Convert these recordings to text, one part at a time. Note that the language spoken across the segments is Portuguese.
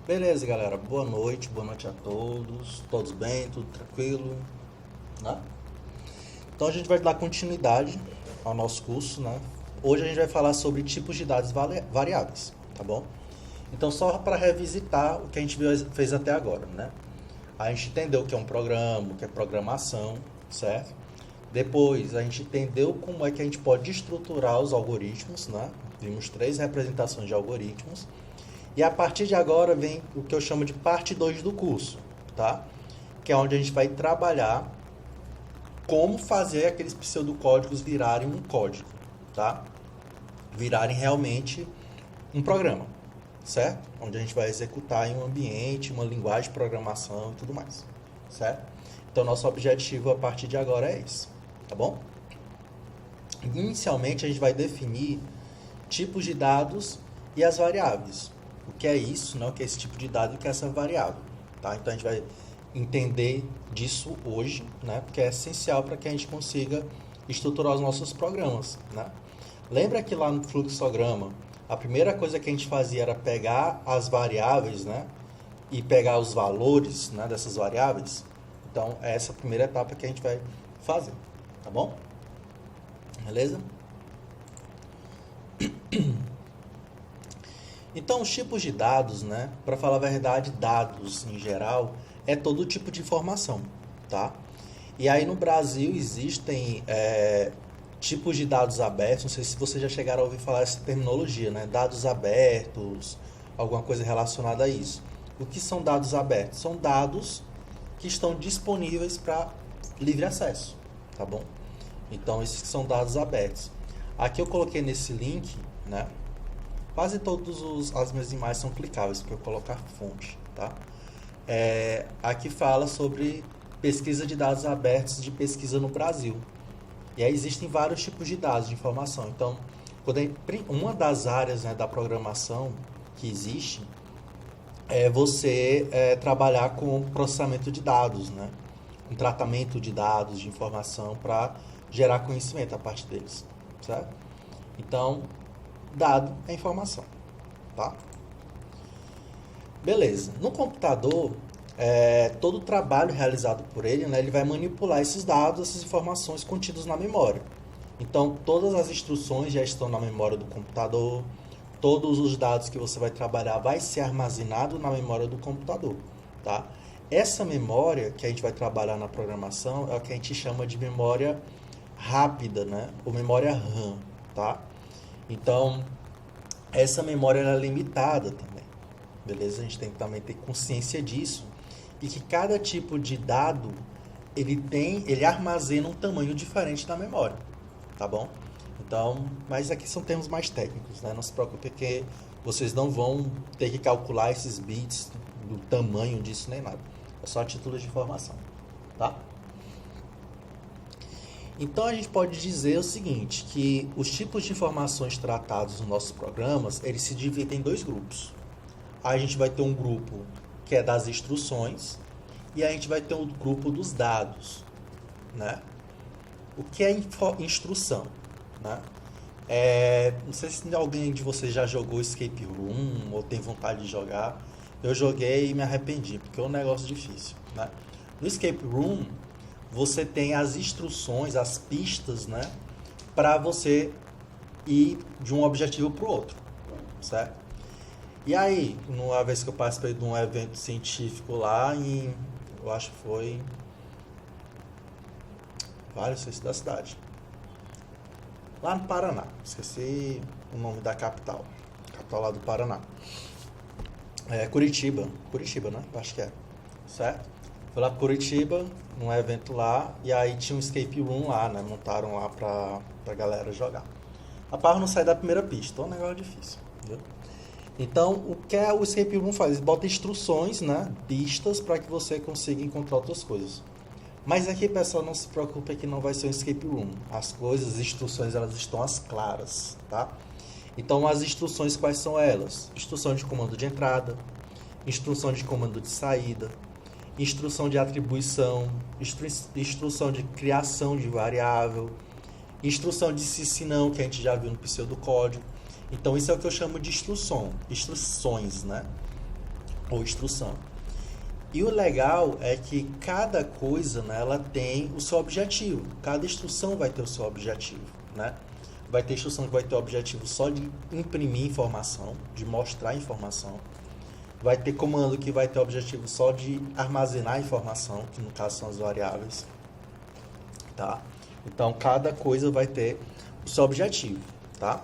Beleza, galera. Boa noite a todos. Todos bem, tudo tranquilo, né? Então a gente vai dar continuidade ao nosso curso, né? Hoje a gente vai falar sobre tipos de dados variáveis, tá bom? Então só para revisitar o que a gente fez até agora, né? A gente entendeu o que é um programa, o que é programação, certo? Depois a gente entendeu como é que a gente pode estruturar os algoritmos, né? Vimos três representações de algoritmos. E a partir de agora vem o que eu chamo de parte 2 do curso, tá? Que é onde a gente vai trabalhar como fazer aqueles pseudocódigos virarem um código, tá? Virarem realmente um programa, certo? Onde a gente vai executar em um ambiente, uma linguagem de programação e tudo mais, certo? Então, nosso objetivo a partir de agora é esse, tá bom? Inicialmente, a gente vai definir tipos de dados e as variáveis. O que é isso, né? O que é esse tipo de dado e o que é essa variável, tá? Então, a gente vai entender disso hoje, né? Porque é essencial para que a gente consiga estruturar os nossos programas, né? Lembra que lá no fluxograma, a primeira coisa que a gente fazia era pegar as variáveis, né? E pegar os valores, né, dessas variáveis? Então, é essa a primeira etapa que a gente vai fazer, tá bom? Beleza? Então, os tipos de dados, né? Para falar a verdade, dados em geral é todo tipo de informação, tá? E aí no Brasil existem tipos de dados abertos. Não sei se vocês já chegaram a ouvir falar essa terminologia, né? Dados abertos, alguma coisa relacionada a isso. O que são dados abertos? São dados que estão disponíveis para livre acesso, tá bom? Então, esses são dados abertos. Aqui eu coloquei nesse link, né? Quase todas as minhas imagens são clicáveis, porque eu colocar fonte, tá? Aqui fala sobre pesquisa de dados abertos de pesquisa no Brasil. E aí existem vários tipos de dados de informação. Então, uma das áreas, né, da programação que existe é você trabalhar com processamento de dados, né? Um tratamento de dados, de informação para gerar conhecimento a partir deles, certo? Então, dado é informação, tá? Beleza. No computador, todo o trabalho realizado por ele, né, ele vai manipular esses dados, essas informações contidas na memória. Então, todas as instruções já estão na memória do computador, todos os dados que você vai trabalhar vai ser armazenado na memória do computador, tá? Essa memória que a gente vai trabalhar na programação é o que a gente chama de memória rápida, né? Ou memória RAM, tá? Então, essa memória é limitada também, beleza? A gente tem que também ter consciência disso e que cada tipo de dado ele armazena um tamanho diferente na memória, tá bom? Então, mas aqui são termos mais técnicos, né? Não se preocupe que vocês não vão ter que calcular esses bits do tamanho disso nem nada. É só a título de informação, tá? Então a gente pode dizer o seguinte, que os tipos de informações tratados nos nossos programas, eles se dividem em dois grupos. Aí a gente vai ter um grupo que é das instruções e a gente vai ter um grupo dos dados, né? O que é instrução, né? Não sei se alguém de vocês já jogou Escape Room ou tem vontade de jogar. Eu joguei e me arrependi, porque é um negócio difícil, né? No Escape Room, você tem as instruções, as pistas, né? Para você ir de um objetivo para o outro, certo? E aí, uma vez que eu participei de um evento científico lá eu acho que foi, não sei se da cidade, lá no Paraná, esqueci o nome da capital lá do Paraná. Curitiba, né? Acho que é, certo? Fui lá para Curitiba, num evento lá, e aí tinha um escape room lá, né? Montaram lá pra galera jogar. A parra não sai da primeira pista, é um negócio difícil, entendeu? Então, o que o escape room faz? Ele bota instruções, né? Pistas para que você consiga encontrar outras coisas. Mas aqui, pessoal, não se preocupe que não vai ser um escape room. As coisas, as instruções, elas estão às claras, tá? Então, as instruções, quais são elas? Instrução de comando de entrada, instrução de comando de saída, instrução de atribuição, instrução de criação de variável, instrução de sim, se não, que a gente já viu no pseudocódigo. Então, isso é o que eu chamo de instruções, né? ou instrução. E o legal é que cada coisa, né, ela tem o seu objetivo. Cada instrução vai ter o seu objetivo, né? Vai ter instrução que vai ter o objetivo só de imprimir informação, de mostrar informação. Vai ter comando que vai ter o objetivo só de armazenar informação, que no caso são as variáveis, tá? Então, cada coisa vai ter o seu objetivo, tá?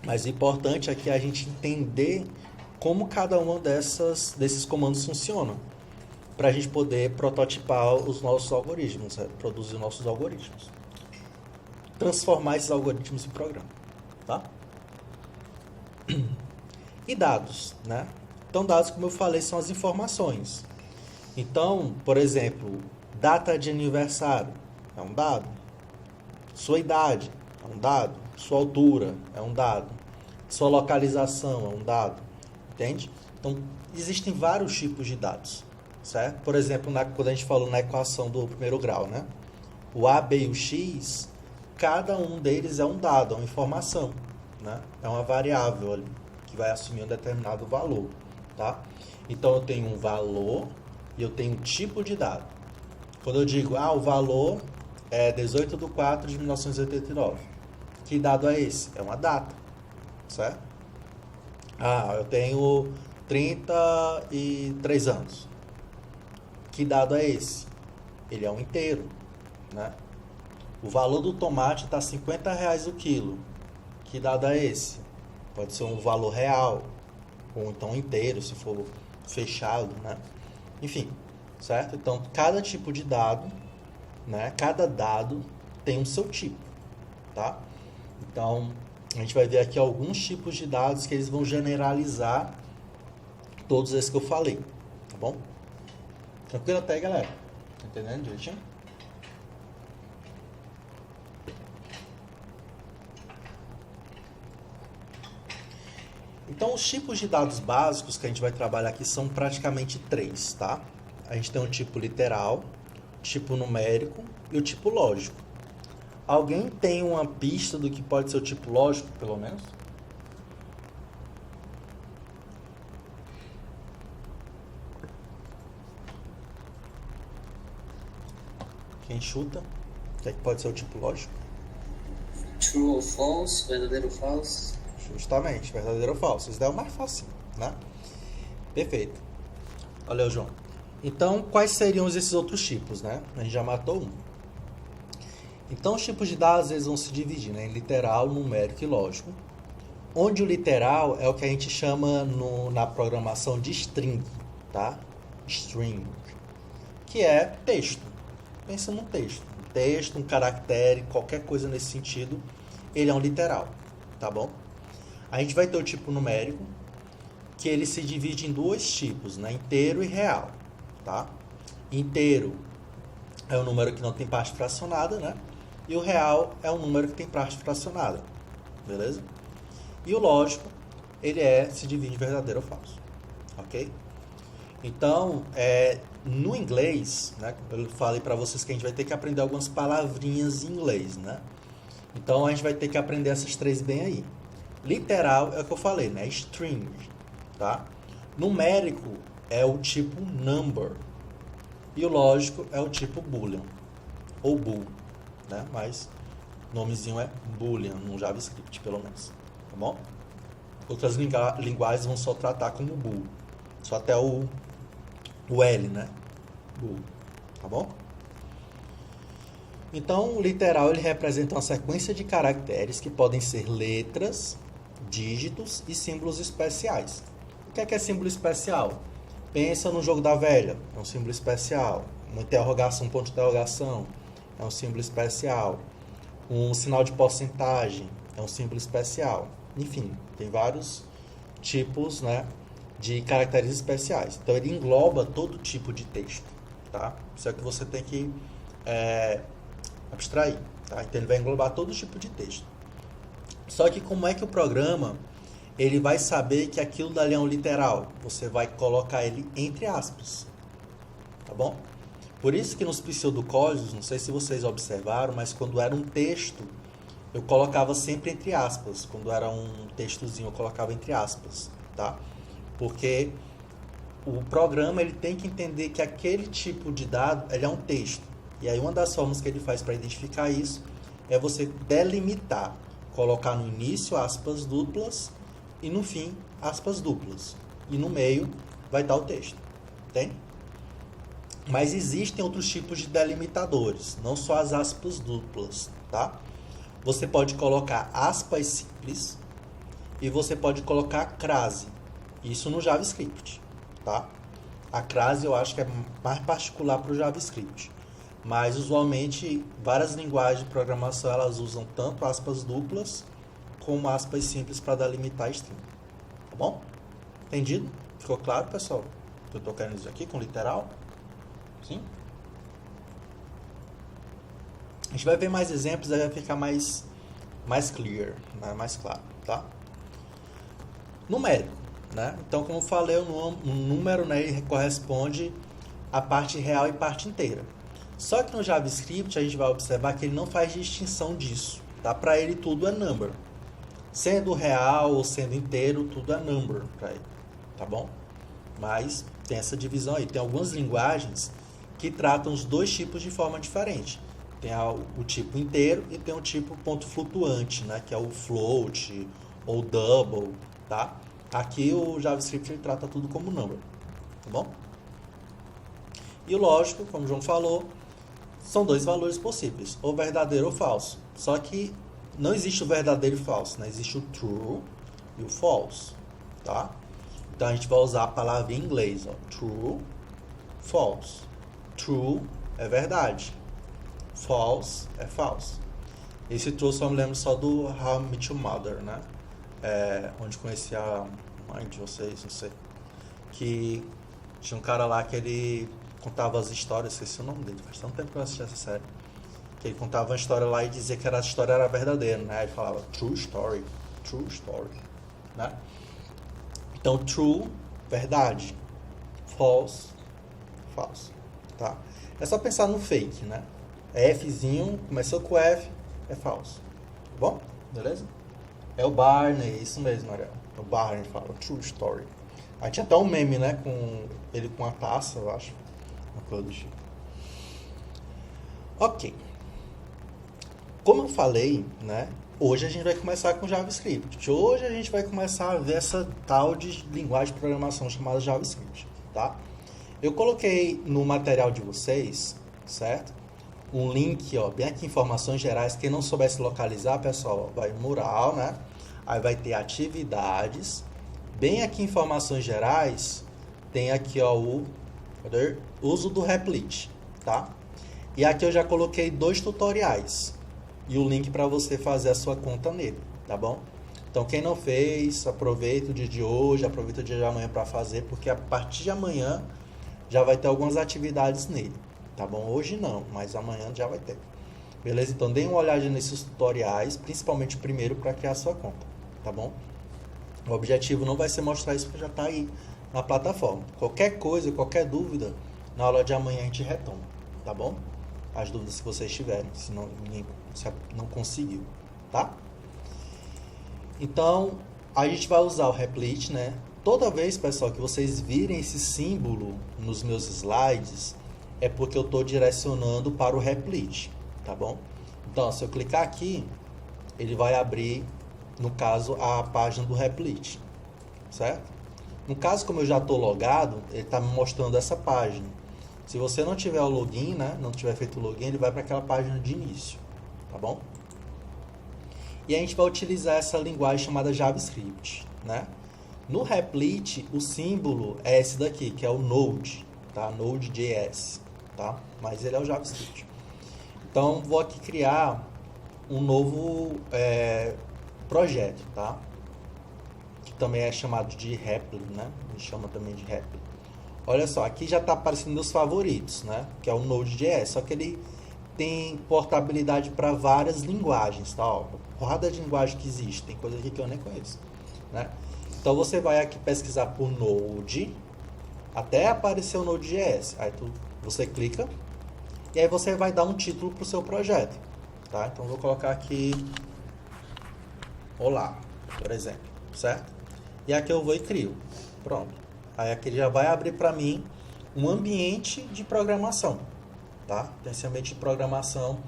Mas o importante é que a gente entender como cada uma desses comandos funciona, para a gente poder prototipar os nossos algoritmos, produzir nossos algoritmos. Transformar esses algoritmos em programa, tá? E dados, né? Então, dados, como eu falei, são as informações. Então, por exemplo, data de aniversário é um dado. Sua idade é um dado. Sua altura é um dado. Sua localização é um dado. Entende? Então, existem vários tipos de dados, certo? Por exemplo, quando a gente falou na equação do primeiro grau, né? O A, B e o X, cada um deles é um dado, é uma informação, né? É uma variável ali, que vai assumir um determinado valor, tá? Então, eu tenho um valor e eu tenho um tipo de dado. Quando eu digo, o valor é 18 de 4 de 1989. Que dado é esse? É uma data, certo? Eu tenho 33 anos. Que dado é esse? Ele é um inteiro, né? O valor do tomate está R$50 o quilo. Que dado é esse? Pode ser um valor real, ou então inteiro, se for fechado, né? Enfim, certo? Então, cada tipo de dado, né? Cada dado tem um seu tipo, tá? Então, a gente vai ver aqui alguns tipos de dados que eles vão generalizar todos esses que eu falei, tá bom? Tranquilo até aí, galera? Tá entendendo direitinho? Então, os tipos de dados básicos que a gente vai trabalhar aqui são praticamente 3, tá? A gente tem o tipo literal, tipo numérico e o tipo lógico. Alguém tem uma pista do que pode ser o tipo lógico, pelo menos? Quem chuta? O que é que pode ser o tipo lógico? True ou false, verdadeiro ou falso? Justamente, verdadeiro ou falso. Isso daí é o mais fácil, né? Perfeito. Valeu, João. Então, quais seriam esses outros tipos, né? A gente já matou um. Então, os tipos de dados eles vão se dividir, né, em literal, numérico e lógico. Onde o literal é o que a gente chama na programação de string, tá? String, que é texto. Pensa num texto. Um texto, um caractere, qualquer coisa nesse sentido, ele é um literal, tá bom? A gente vai ter o tipo numérico, que ele se divide em dois tipos, né? Inteiro e real, tá? Inteiro é o número que não tem parte fracionada, né? E o real é um número que tem parte fracionada, beleza? E o lógico, ele se divide em verdadeiro ou falso, ok? Então, no inglês, né? Eu falei para vocês que a gente vai ter que aprender algumas palavrinhas em inglês, né? Então, a gente vai ter que aprender essas 3 bem aí. Literal é o que eu falei, né? String, tá? Numérico é o tipo number. E o lógico é o tipo boolean, ou bool, né? Mas o nomezinho é boolean, no JavaScript, pelo menos, tá bom? Outras linguagens vão só tratar como bool, só até o L, né? Bool, tá bom? Então, o literal ele representa uma sequência de caracteres que podem ser letras, dígitos e símbolos especiais. O que é símbolo especial? Pensa no jogo da velha, é um símbolo especial. Uma interrogação, um ponto de interrogação, é um símbolo especial. Um sinal de porcentagem, é um símbolo especial. Enfim, tem vários tipos, né, de caracteres especiais. Então, ele engloba todo tipo de texto, tá? Isso é o que você tem que abstrair, tá? Então, ele vai englobar todo tipo de texto. Só que como é que o programa ele vai saber que aquilo dali é um literal? Você vai colocar ele entre aspas, tá bom? Por isso que nos pseudocódigos, não sei se vocês observaram, mas quando era um texto, eu colocava sempre entre aspas. Quando era um textozinho, eu colocava entre aspas, tá? Porque o programa ele tem que entender que aquele tipo de dado ele é um texto. E aí uma das formas que ele faz para identificar isso é você delimitar, colocar no início aspas duplas e no fim aspas duplas. E no meio vai estar o texto, entende? Mas existem outros tipos de delimitadores, não só as aspas duplas, tá? Você pode colocar aspas simples e você pode colocar crase. Isso no JavaScript, tá? A crase eu acho que é mais particular para o JavaScript. Mas usualmente várias linguagens de programação elas usam tanto aspas duplas como aspas simples para delimitar string. Tá bom? Entendido? Ficou claro, pessoal? O que eu estou querendo dizer aqui com literal? Sim? A gente vai ver mais exemplos, aí vai ficar mais clear, né? Mais claro, tá? Numérico, né? Então, como eu falei, o número, né, ele corresponde à parte real e parte inteira. Só que no JavaScript a gente vai observar que ele não faz distinção disso, tá? Para ele tudo é number. Sendo real ou sendo inteiro, tudo é number para ele, tá bom? Mas tem essa divisão aí. Tem algumas linguagens que tratam os dois tipos de forma diferente. Tem o tipo inteiro e tem o tipo ponto flutuante, né? Que é o float ou double, tá? Aqui o JavaScript ele trata tudo como number, tá bom? E lógico, como o João falou, são dois valores possíveis, ou verdadeiro ou falso. Só que não existe o verdadeiro e falso, né? Existe o true e o false, tá? Então a gente vai usar a palavra em inglês, ó, true, false. True é verdade, false é false. Esse true só me lembro só do How I Met Your Mother, né? Onde conheci a mãe de vocês, não sei. Que tinha um cara lá que ele contava as histórias, esqueci o nome dele, faz tanto tempo que eu assisti essa série. Que ele contava uma história lá e dizia que a história era verdadeira, né? Ele falava true story, né? Então, true, verdade. False, falso, tá? É só pensar no fake, né? Fzinho, começou com F, é falso. Tá bom? Beleza? É o Barney, isso mesmo, Ariel. O Barney fala, true story. Aí tinha até um meme, né? Com ele com a taça, eu acho. Uma coisa do tipo. Ok. Como eu falei, né? Hoje a gente vai começar com JavaScript. Hoje a gente vai começar a ver essa tal de linguagem de programação chamada JavaScript, tá? Eu coloquei no material de vocês, certo? Um link, ó, bem aqui, informações gerais. Quem não soubesse localizar, pessoal, vai no mural, né? Aí vai ter atividades. Bem aqui, informações gerais, tem aqui, ó, o uso do Replit, tá? E aqui eu já coloquei 2 tutoriais. E o link para você fazer a sua conta nele, tá bom? Então, quem não fez, aproveita o dia de hoje, aproveita o dia de amanhã para fazer, porque a partir de amanhã já vai ter algumas atividades nele, tá bom? Hoje não, mas amanhã já vai ter. Beleza? Então, dê uma olhada nesses tutoriais, principalmente o primeiro para criar a sua conta, tá bom? O objetivo não vai ser mostrar isso, porque já está aí na plataforma. Qualquer coisa, qualquer dúvida, na aula de amanhã a gente retoma, tá bom? As dúvidas que vocês tiverem, se não conseguiu, tá? Então, a gente vai usar o Replit, né? Toda vez, pessoal, que vocês virem esse símbolo nos meus slides, é porque eu estou direcionando para o Replit, tá bom? Então, se eu clicar aqui, ele vai abrir, no caso, a página do Replit, certo? No caso, como eu já estou logado, ele está me mostrando essa página. Se você não tiver o login, né, não tiver feito o login, ele vai para aquela página de início, tá bom? E a gente vai utilizar essa linguagem chamada JavaScript, né? No Replit, o símbolo é esse daqui, que é o Node, tá? Node.js, tá? Mas ele é o JavaScript. Então, vou aqui criar um novo projeto, tá? Que também é chamado de Replit, né? Me chama também de Replit. Olha só, aqui já está aparecendo meus favoritos, né? Que é o Node.js, só que ele tem portabilidade para várias linguagens, tá? Ó, porrada de linguagem que existe, tem coisa aqui que eu nem conheço, né? Então você vai aqui pesquisar por Node, até aparecer o Node.js. Aí você clica e aí você vai dar um título para o seu projeto, tá? Então eu vou colocar aqui Olá, por exemplo, certo? E aqui eu vou e crio. Pronto. Aí aqui ele já vai abrir para mim um ambiente de programação, tá? Então, esse ambiente de programação,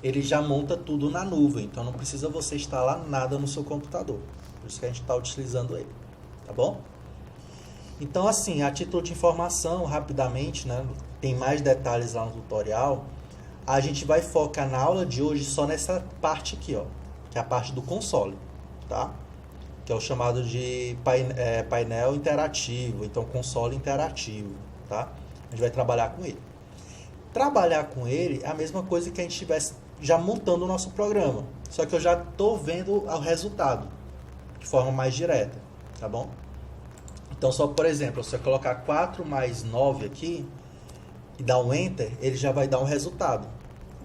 ele já monta tudo na nuvem, então não precisa você instalar nada no seu computador. Por isso que a gente está utilizando ele, tá bom? Então, assim, a título de informação, rapidamente, né? Tem mais detalhes lá no tutorial. A gente vai focar na aula de hoje só nessa parte aqui, ó, que é a parte do console, tá? Que é o chamado de painel interativo, então console interativo, tá? A gente vai trabalhar com ele. Trabalhar com ele é a mesma coisa que a gente estivesse já montando o nosso programa, só que eu já estou vendo o resultado de forma mais direta, tá bom? Então, só por exemplo, se eu colocar 4 mais 9 aqui e dar um Enter, ele já vai dar um resultado,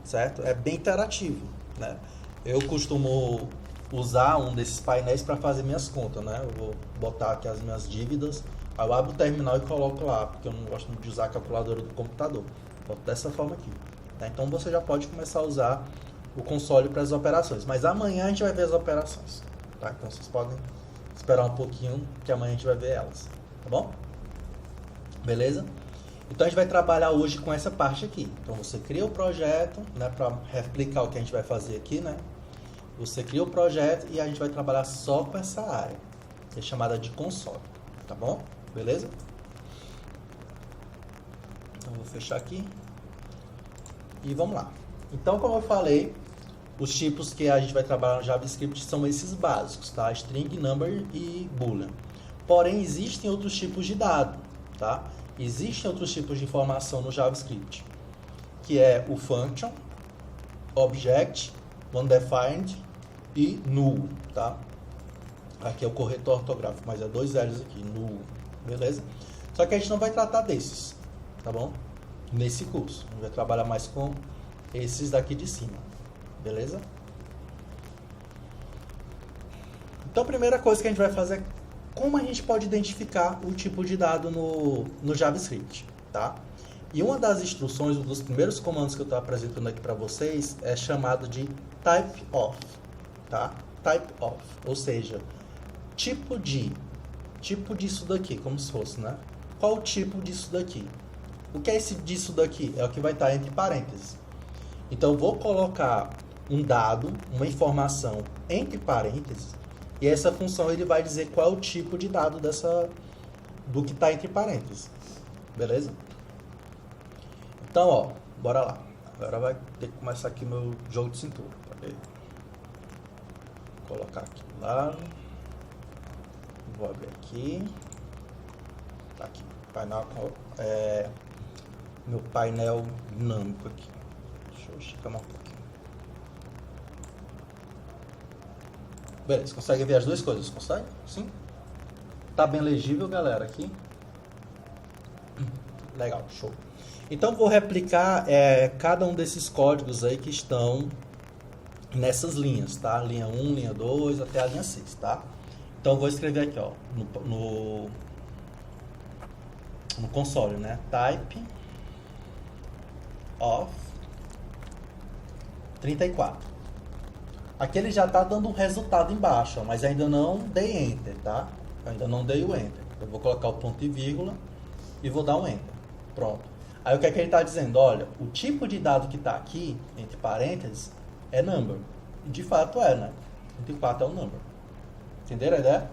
certo? É bem interativo, né? Eu costumo usar um desses painéis para fazer minhas contas, né? Eu vou botar aqui as minhas dívidas, aí eu abro o terminal e coloco lá, porque eu não gosto muito de usar a calculadora do computador. Boto dessa forma aqui, tá? Então você já pode começar a usar o console para as operações, mas amanhã a gente vai ver as operações, tá? Então vocês podem esperar um pouquinho que amanhã a gente vai ver elas, tá bom? Beleza? Então a gente vai trabalhar hoje com essa parte aqui. Então você cria o projeto, né, para replicar o que a gente vai fazer aqui, né? Você cria o projeto e a gente vai trabalhar só com essa área, que é chamada de console, tá bom? Beleza? Então vou fechar aqui e vamos lá. Então, como eu falei, os tipos que a gente vai trabalhar no JavaScript são esses básicos, tá? String, number e boolean. Porém, existem outros tipos de dado, tá? Existem outros tipos de informação no JavaScript, que é o function, object, undefined e null, tá? Aqui é o corretor ortográfico, mas é 2 L's aqui, null, beleza? Só que a gente não vai tratar desses, tá bom? Nesse curso, a gente vai trabalhar mais com esses daqui de cima, beleza? Então a primeira coisa que a gente vai fazer é como a gente pode identificar o tipo de dado no JavaScript, tá? E uma das instruções, um dos primeiros comandos que eu estou apresentando aqui para vocês é chamado de typeof, tá? Typeof, ou seja, tipo disso daqui, como se fosse, né? Qual o tipo disso daqui? O que é esse disso daqui? É o que vai estar entre parênteses. Então, eu vou colocar um dado, uma informação entre parênteses, e essa função ele vai dizer qual é o tipo de dado do que está entre parênteses. Beleza? Então, ó, bora lá. Agora vai ter que começar aqui meu jogo de cintura. Vou colocar aqui lá. Vou abrir aqui. Tá aqui. Meu painel dinâmico aqui. Deixa eu esticar um pouquinho. Beleza, consegue ver as duas coisas? Consegue? Sim? Tá bem legível, galera, aqui? Legal, show. Então, vou replicar cada um desses códigos aí que estão nessas linhas, tá? Linha 1, linha 2, até a linha 6, tá? Então, vou escrever aqui, ó, no console, né? Type of 34. Aqui ele já está dando um resultado embaixo, ó, mas ainda não dei Enter, tá? Ainda não dei o Enter. Eu vou colocar o ponto e vírgula e vou dar um Enter. Pronto. Aí o que é que ele está dizendo? Olha, o tipo de dado que está aqui, entre parênteses, é number. E de fato é, né? 34 é o number. Entenderam a ideia?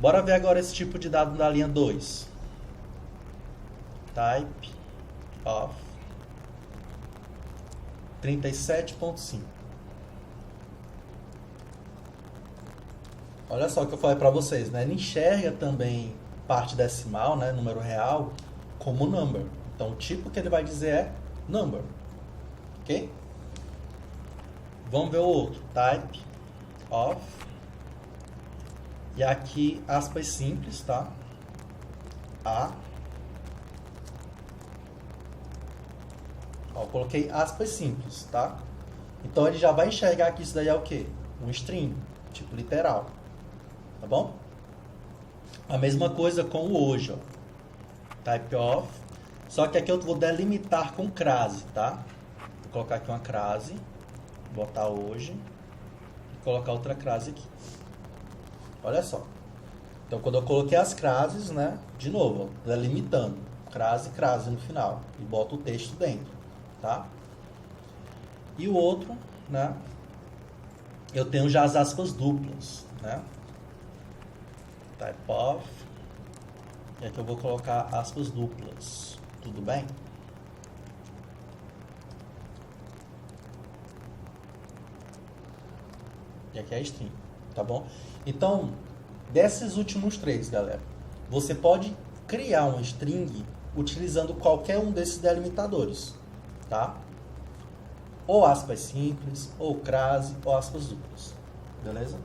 Bora ver agora esse tipo de dado da linha 2. Type of 37.5. Olha só o que eu falei para vocês, né? Ele enxerga também parte decimal, né? Número real, como number. Então, o tipo que ele vai dizer é number. Ok? Vamos ver o outro. Type of. E aqui, aspas simples, tá? A. Ó, coloquei aspas simples, tá? Então, ele já vai enxergar que isso daí é o quê? Um string, tipo literal. Tá bom? A mesma coisa com o hoje, ó. Type of. Só que aqui eu vou delimitar com crase, tá? Vou colocar aqui uma crase. Botar hoje. E colocar outra crase aqui. Olha só. Então, quando eu coloquei as crases, né? De novo, ó, delimitando. Crase, crase no final. E boto o texto dentro, tá? E o outro, né? Eu tenho já as aspas duplas, né? Type of. E aqui eu vou colocar aspas duplas. Tudo bem? E aqui é a string, tá bom? Então, desses últimos três, galera, você pode criar uma string utilizando qualquer um desses delimitadores, tá? Ou aspas simples, ou crase, ou aspas duplas, beleza?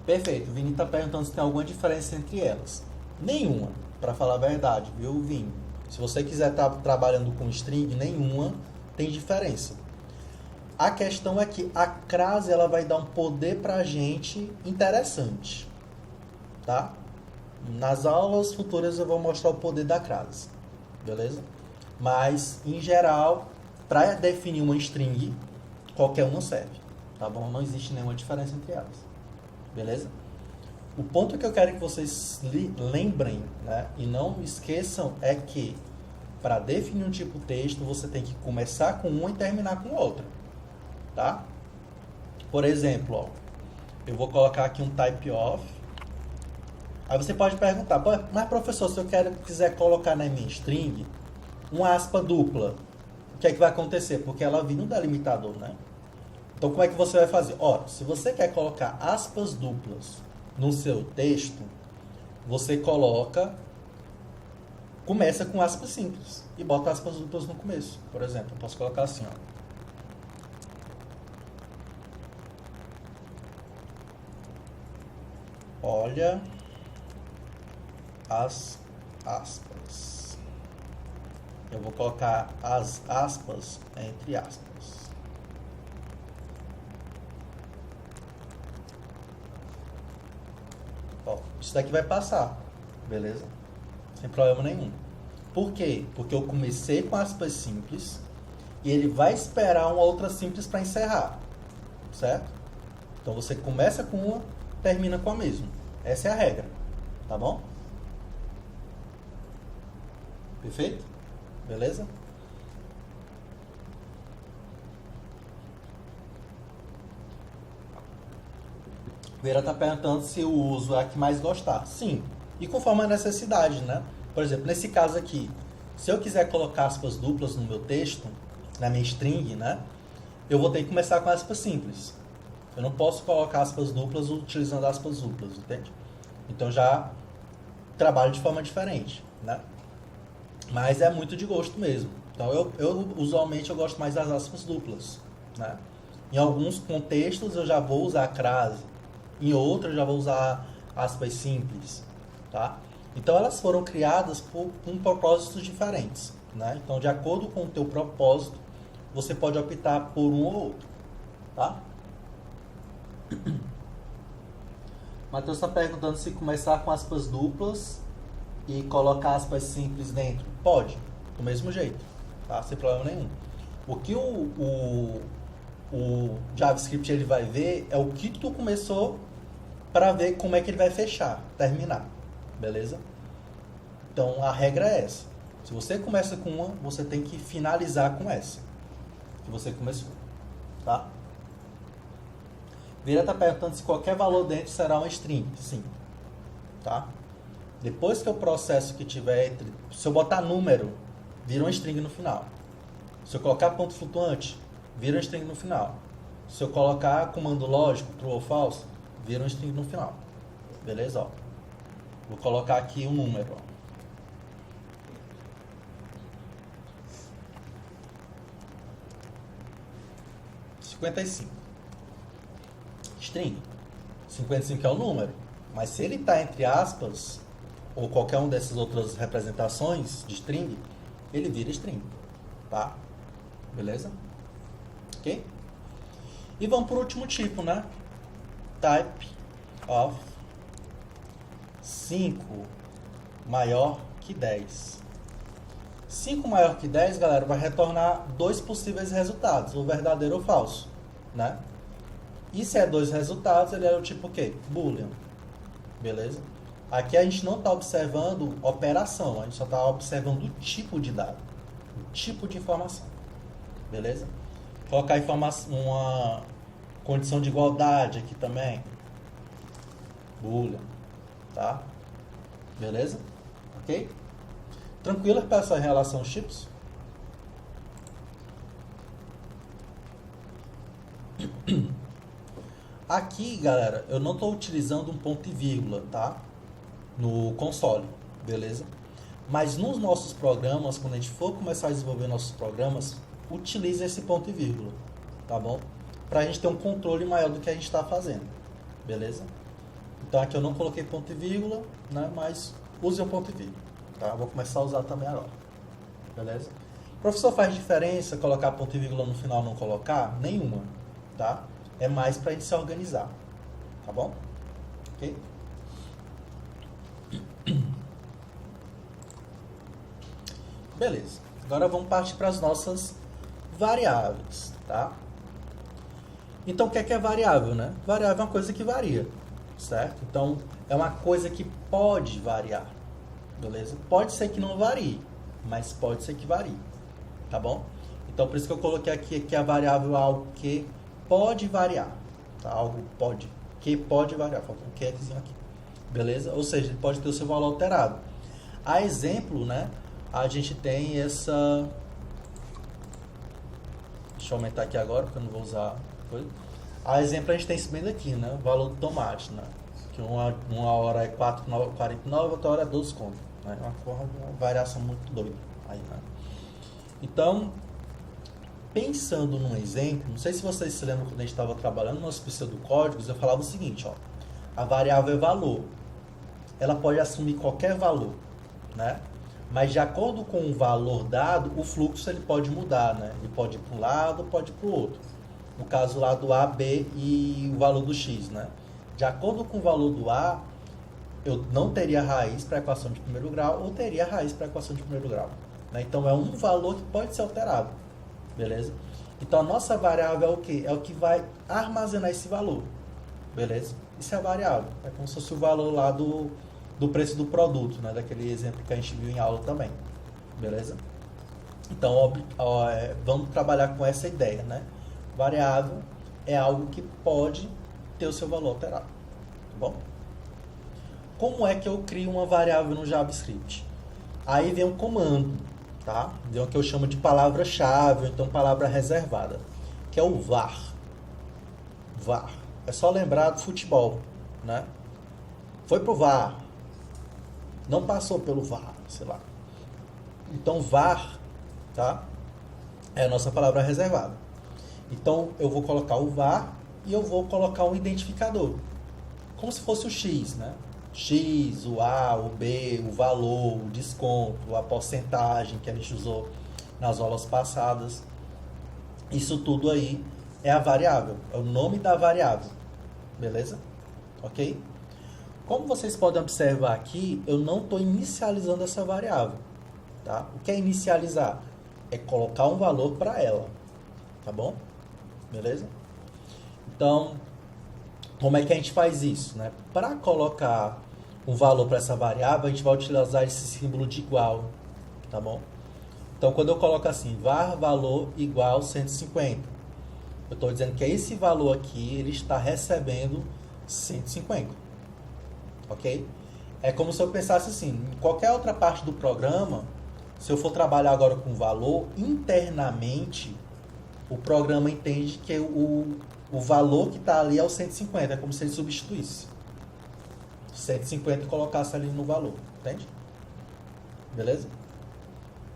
Perfeito, o Vini está perguntando se tem alguma diferença entre elas. Nenhuma, para falar a verdade, viu, Vini? Se você quiser estar trabalhando com string, nenhuma tem diferença. A questão é que a crase ela vai dar um poder pra gente interessante, tá? Nas aulas futuras eu vou mostrar o poder da crase, beleza? Mas, em geral, para definir uma string, qualquer uma serve, tá bom? Não existe nenhuma diferença entre elas, beleza? O ponto que eu quero que vocês lembrem, né, e não esqueçam é que para definir um tipo de texto, você tem que começar com uma e terminar com outra. Tá? Por exemplo, ó, eu vou colocar aqui um type of. Aí você pode perguntar, mas professor, se eu quiser colocar na minha string uma aspa dupla, o que é que vai acontecer? Porque ela vem no delimitador, né? Então, como é que você vai fazer? Ó, se você quer colocar aspas duplas no seu texto, você começa com aspas simples e bota aspas duplas no começo. Por exemplo, eu posso colocar assim, ó. Olha as aspas. Eu vou colocar as aspas entre aspas. Ó, isso daqui vai passar, beleza? Sem problema nenhum. Por quê? Porque eu comecei com aspas simples e ele vai esperar uma outra simples para encerrar, certo? Então você começa com uma, termina com a mesma. Essa é a regra, tá bom? Perfeito? Beleza? Vera tá perguntando se o uso é a que mais gostar. Sim, e conforme a necessidade, né? Por exemplo, nesse caso aqui, se eu quiser colocar aspas duplas no meu texto, na minha string, né? Eu vou ter que começar com aspas simples. Eu não posso colocar aspas duplas utilizando aspas duplas, entende? Então já trabalho de forma diferente, né? Mas é muito de gosto mesmo. Então eu usualmente eu gosto mais das aspas duplas, né? Em alguns contextos eu já vou usar crase, em outros eu já vou usar aspas simples, tá? Então elas foram criadas com propósitos diferentes, né? Então de acordo com o teu propósito, você pode optar por um ou outro, tá? Matheus está perguntando se começar com aspas duplas e colocar aspas simples dentro. Pode, do mesmo jeito, tá? Sem problema nenhum. O que o JavaScript ele vai ver é o que tu começou para ver como é que ele vai fechar, terminar, beleza? Então a regra é essa. Se você começa com uma, você tem que finalizar com essa que você começou, tá? Vira tá perguntando se qualquer valor dentro será uma string. Sim, tá? Depois que o processo que tiver entre... Se eu botar número, vira uma string no final. Se eu colocar ponto flutuante, vira uma string no final. Se eu colocar comando lógico, true ou false, vira uma string no final. Beleza? Ó. Vou colocar aqui um número. Ó. String. 55 é o número. Mas se ele está entre aspas, ou qualquer uma dessas outras representações de string, ele vira string. Tá? Beleza? Ok? E vamos para o último tipo, né? Type of 5 maior que 10. 5 maior que 10, galera, vai retornar dois possíveis resultados, o verdadeiro ou falso, né? E se é dois resultados, ele é o tipo o quê? Boolean. beleza? Aqui a gente não está observando operação, a gente só está observando o tipo de dado, o tipo de informação, beleza? Colocar informação, uma condição de igualdade aqui também, boolean, tá? Beleza? Ok? Tranquilo para essa relação chips? Aqui, galera, eu não estou utilizando um ponto e vírgula, tá? No console, beleza? Mas nos nossos programas, quando a gente for começar a desenvolver nossos programas, utilize esse ponto e vírgula, tá bom? Para a gente ter um controle maior do que a gente está fazendo, beleza? Então aqui eu não coloquei ponto e vírgula, né? Mas use o ponto e vírgula, tá? Vou começar a usar também agora, beleza? Professor, faz diferença colocar ponto e vírgula no final ou não colocar? Nenhuma, tá? É mais para a gente se organizar, tá bom? Ok? Beleza. Agora vamos partir para as nossas variáveis, tá? Então, o que é variável, né? Variável é uma coisa que varia, certo? Então, é uma coisa que pode variar, beleza? Pode ser que não varie, mas pode ser que varie, tá bom? Então, por isso que eu coloquei aqui que a variável é algo que pode variar, tá? Algo que pode variar, falta um quezinho aqui, beleza? Ou seja, ele pode ter o seu valor alterado. A exemplo, né? A gente tem essa... Deixa eu aumentar aqui agora, porque eu não vou usar coisa. A exemplo, a gente tem esse bem daqui, né? O valor do tomate, né? Que uma hora é 4,49, outra hora é 12 conto, né? Uma variação muito doida aí, né? Então, pensando num exemplo, não sei se vocês se lembram quando a gente estava trabalhando nos pseudocódigos, eu falava o seguinte, ó. A variável é valor. Ela pode assumir qualquer valor, né? Mas de acordo com o valor dado, o fluxo ele pode mudar, né? Ele pode ir para um lado, pode ir para o outro. No caso lá do A, B e o valor do X, né? De acordo com o valor do A, eu não teria raiz para a equação de primeiro grau ou teria raiz para a equação de primeiro grau, né? Então é um valor que pode ser alterado, beleza? Então a nossa variável é o que? É o que vai armazenar esse valor, beleza? Isso é a variável. É como se fosse o valor lá do preço do produto, né? Daquele exemplo que a gente viu em aula também, beleza? Então, vamos trabalhar com essa ideia, né? Variável é algo que pode ter o seu valor alterado, tá bom? Como é que eu crio uma variável no JavaScript? Aí vem um comando, tá? Vem o que eu chamo de palavra-chave, ou então palavra reservada, que é o var. var. É só lembrar do futebol, né? Foi pro var. Não passou pelo var, sei lá. Então, var, tá? É a nossa palavra reservada. Então, eu vou colocar o var e eu vou colocar um identificador. Como se fosse o X, né? X, o A, o B, o valor, o desconto, a porcentagem que a gente usou nas aulas passadas. Isso tudo aí é a variável, é o nome da variável. Beleza? Ok? Como vocês podem observar aqui, eu não estou inicializando essa variável, tá? O que é inicializar? É colocar um valor para ela, tá bom? Beleza? Então, como é que a gente faz isso, né? Para colocar um valor para essa variável, a gente vai utilizar esse símbolo de igual, tá bom? Então, quando eu coloco assim, var valor igual 150, eu estou dizendo que esse valor aqui, ele está recebendo 150. Ok? É como se eu pensasse assim, em qualquer outra parte do programa, se eu for trabalhar agora com valor, internamente, o programa entende que o valor que está ali é o 150, é como se ele substituísse 150 e colocasse ali no valor, entende? Beleza?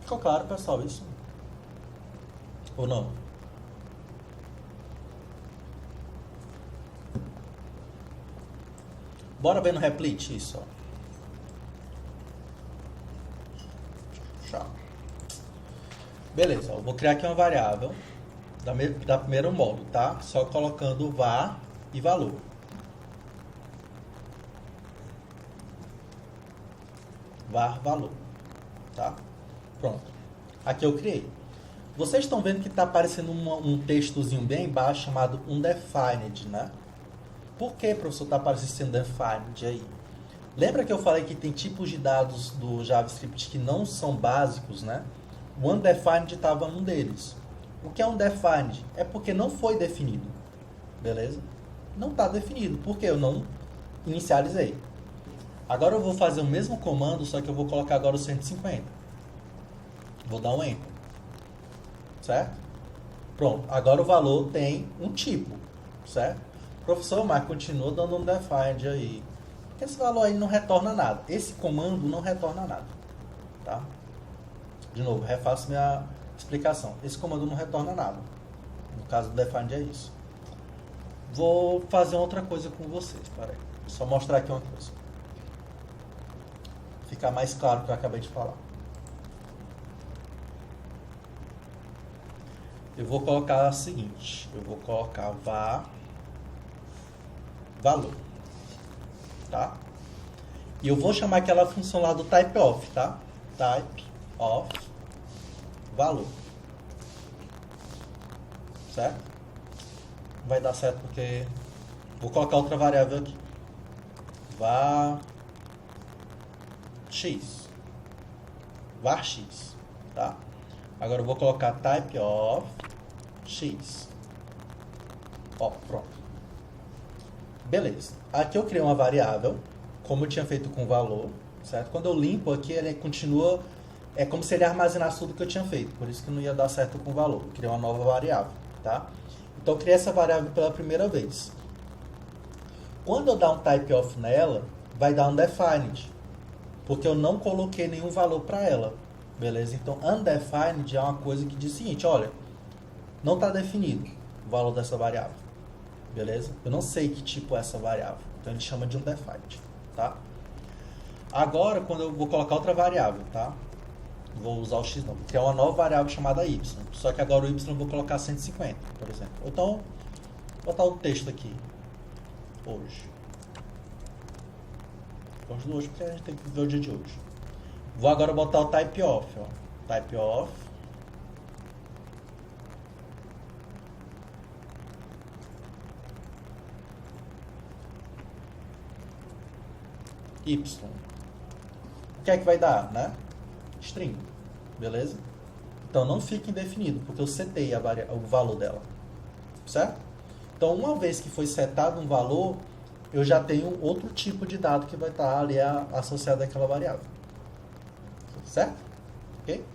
Ficou claro, pessoal, isso? Ou não? Bora ver no Replit isso, ó. Tchau. Beleza, eu vou criar aqui uma variável da primeiro modo, tá? Só colocando var e valor. Var valor, tá? Pronto. Aqui eu criei. Vocês estão vendo que está aparecendo um textozinho bem embaixo chamado undefined, né? Por que, professor, está aparecendo undefined aí? Lembra que eu falei que tem tipos de dados do JavaScript que não são básicos, né? O undefined estava num deles. O que é undefined? É porque não foi definido, beleza? Não está definido, porque eu não inicializei. Agora eu vou fazer o mesmo comando, só que eu vou colocar agora o 150. Vou dar um Enter. Certo? Pronto. Agora o valor tem um tipo, certo? Professor, mas continua dando um undefined aí. Porque esse valor aí não retorna nada. Esse comando não retorna nada. Tá? De novo, refaço minha explicação. Esse comando não retorna nada. No caso do defined é isso. Vou fazer outra coisa com vocês. Peraí. Só mostrar aqui uma coisa. Ficar mais claro o que eu acabei de falar. Eu vou colocar o seguinte. Eu vou colocar valor. Tá? E eu vou chamar aquela função lá do type of, tá? Type of valor. Certo? Vai dar certo porque vou colocar outra variável aqui. var x, tá? Agora eu vou colocar type of x. Ó, pronto. Beleza. Aqui eu criei uma variável, como eu tinha feito com valor, certo? Quando eu limpo aqui, ele continua, é como se ele armazenasse tudo que eu tinha feito, por isso que não ia dar certo com valor. Eu criei uma nova variável, tá? Então eu criei essa variável pela primeira vez. Quando eu dar um type of nela, vai dar undefined, porque eu não coloquei nenhum valor para ela, beleza? Então undefined é uma coisa que diz o seguinte, olha, não está definido o valor dessa variável, beleza? Eu não sei que tipo é essa variável, então ele chama de undefined, tá? Agora, quando eu vou colocar outra variável, tá? Vou usar o x não, vou criar uma nova variável chamada y, só que agora o y eu vou colocar 150, por exemplo. Então, vou botar o texto aqui, hoje. Hoje porque a gente tem que ver o dia de hoje. Vou agora botar o type of, ó. Type of y. O que é que vai dar, né? String, beleza? Então não fica indefinido, porque eu setei o valor dela, certo? Então uma vez que foi setado um valor, eu já tenho outro tipo de dado que vai estar ali associado àquela variável, certo? Ok?